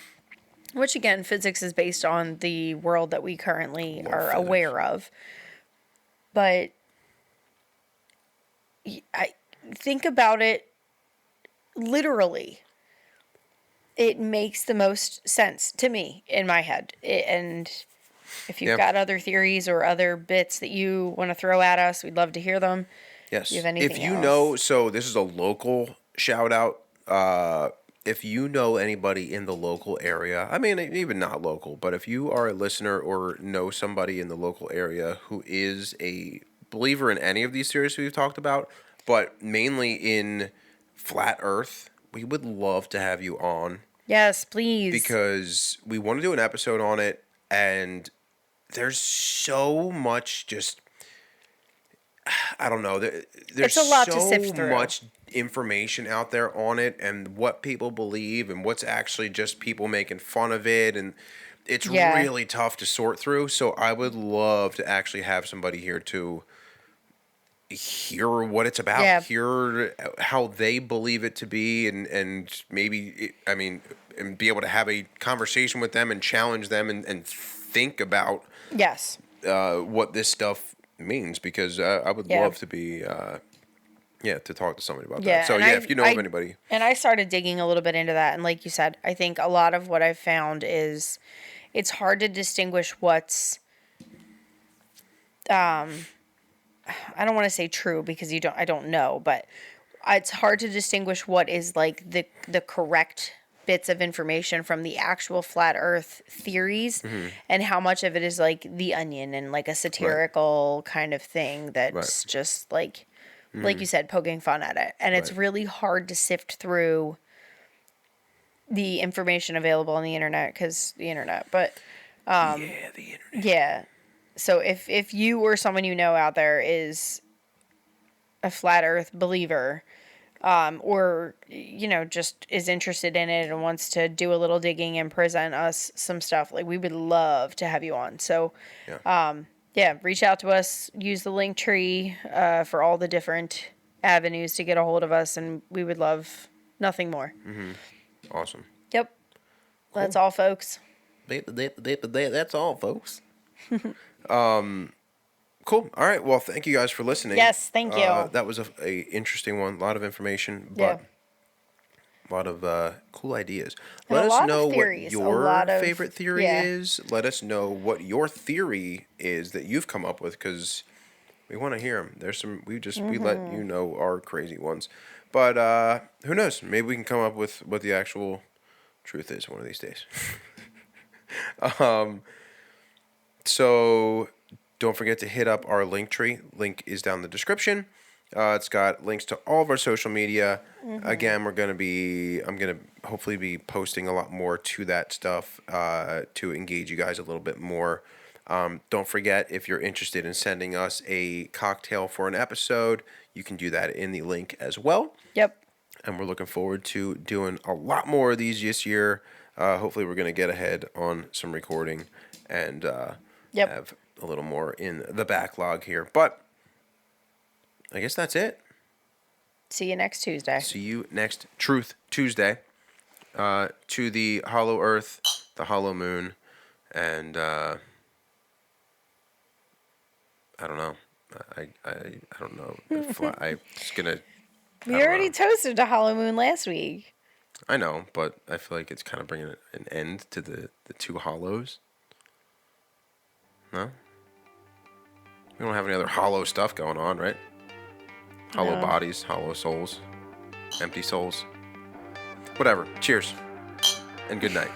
which again, physics is based on the world that we currently are aware of, but I think about it literally. It makes the most sense to me in my head. And if you've got other theories or other bits that you want to throw at us, we'd love to hear them. Yes. If you know, so this is a local shout out. If you know anybody in the local area, I mean, even not local, but if you are a listener or know somebody in the local area who is a believer in any of these theories we've talked about, but mainly in flat Earth, we would love to have you on. Yes, please. Because we want to do an episode on it, and there's so much just, I don't know, there's it's a lot to sift through. So much information out there on it, and what people believe, and what's actually just people making fun of it, and it's really tough to sort through. So I would love to actually have somebody here to hear what it's about, hear how they believe it to be, and maybe, and be able to have a conversation with them and challenge them and think about what this stuff means, because I would love to be to talk to somebody about that. So if you know of anybody. And I started digging a little bit into that, and like you said, I think a lot of what I've found is it's hard to distinguish what's I don't want to say true, because I don't know, but it's hard to distinguish what is like the correct bits of information from the actual flat Earth theories, and how much of it is like The Onion and like a satirical kind of thing that's just like you said, poking fun at it. And it's really hard to sift through the information available on the internet, because the internet, but the internet. Yeah. So if you or someone you know out there is a flat Earth believer, or, just is interested in it and wants to do a little digging and present us some stuff, like, we would love to have you on. So, reach out to us. Use the link tree for all the different avenues to get a hold of us, and we would love nothing more. Awesome. Yep. Cool. That's all, folks. That's all, folks. Cool. All right. Well, thank you guys for listening. Yes, thank you. That was a interesting one. A lot of information, but a lot of cool ideas. Let us know what your favorite theory is. Let us know what your theory is that you've come up with, because we want to hear them. There's some, we let you know our crazy ones. But who knows? Maybe we can come up with what the actual truth is one of these days. So don't forget to hit up our link tree. Link is down in the description. It's got links to all of our social media. Again, I'm going to hopefully be posting a lot more to that stuff to engage you guys a little bit more. Don't forget, if you're interested in sending us a cocktail for an episode, you can do that in the link as well. Yep. And we're looking forward to doing a lot more of these this year. Hopefully we're going to get ahead on some recording and have a little more in the backlog here. But I guess that's it. See you next Tuesday. See you next Truth Tuesday. To the hollow earth, the hollow moon, and I don't know. I don't know. I'm just gonna. We already toasted to hollow moon last week. I know, but I feel like it's kind of bringing an end to the two hollows. No? We don't have any other hollow stuff going on, right? Hollow bodies, hollow souls, empty souls. Whatever. Cheers. And good night.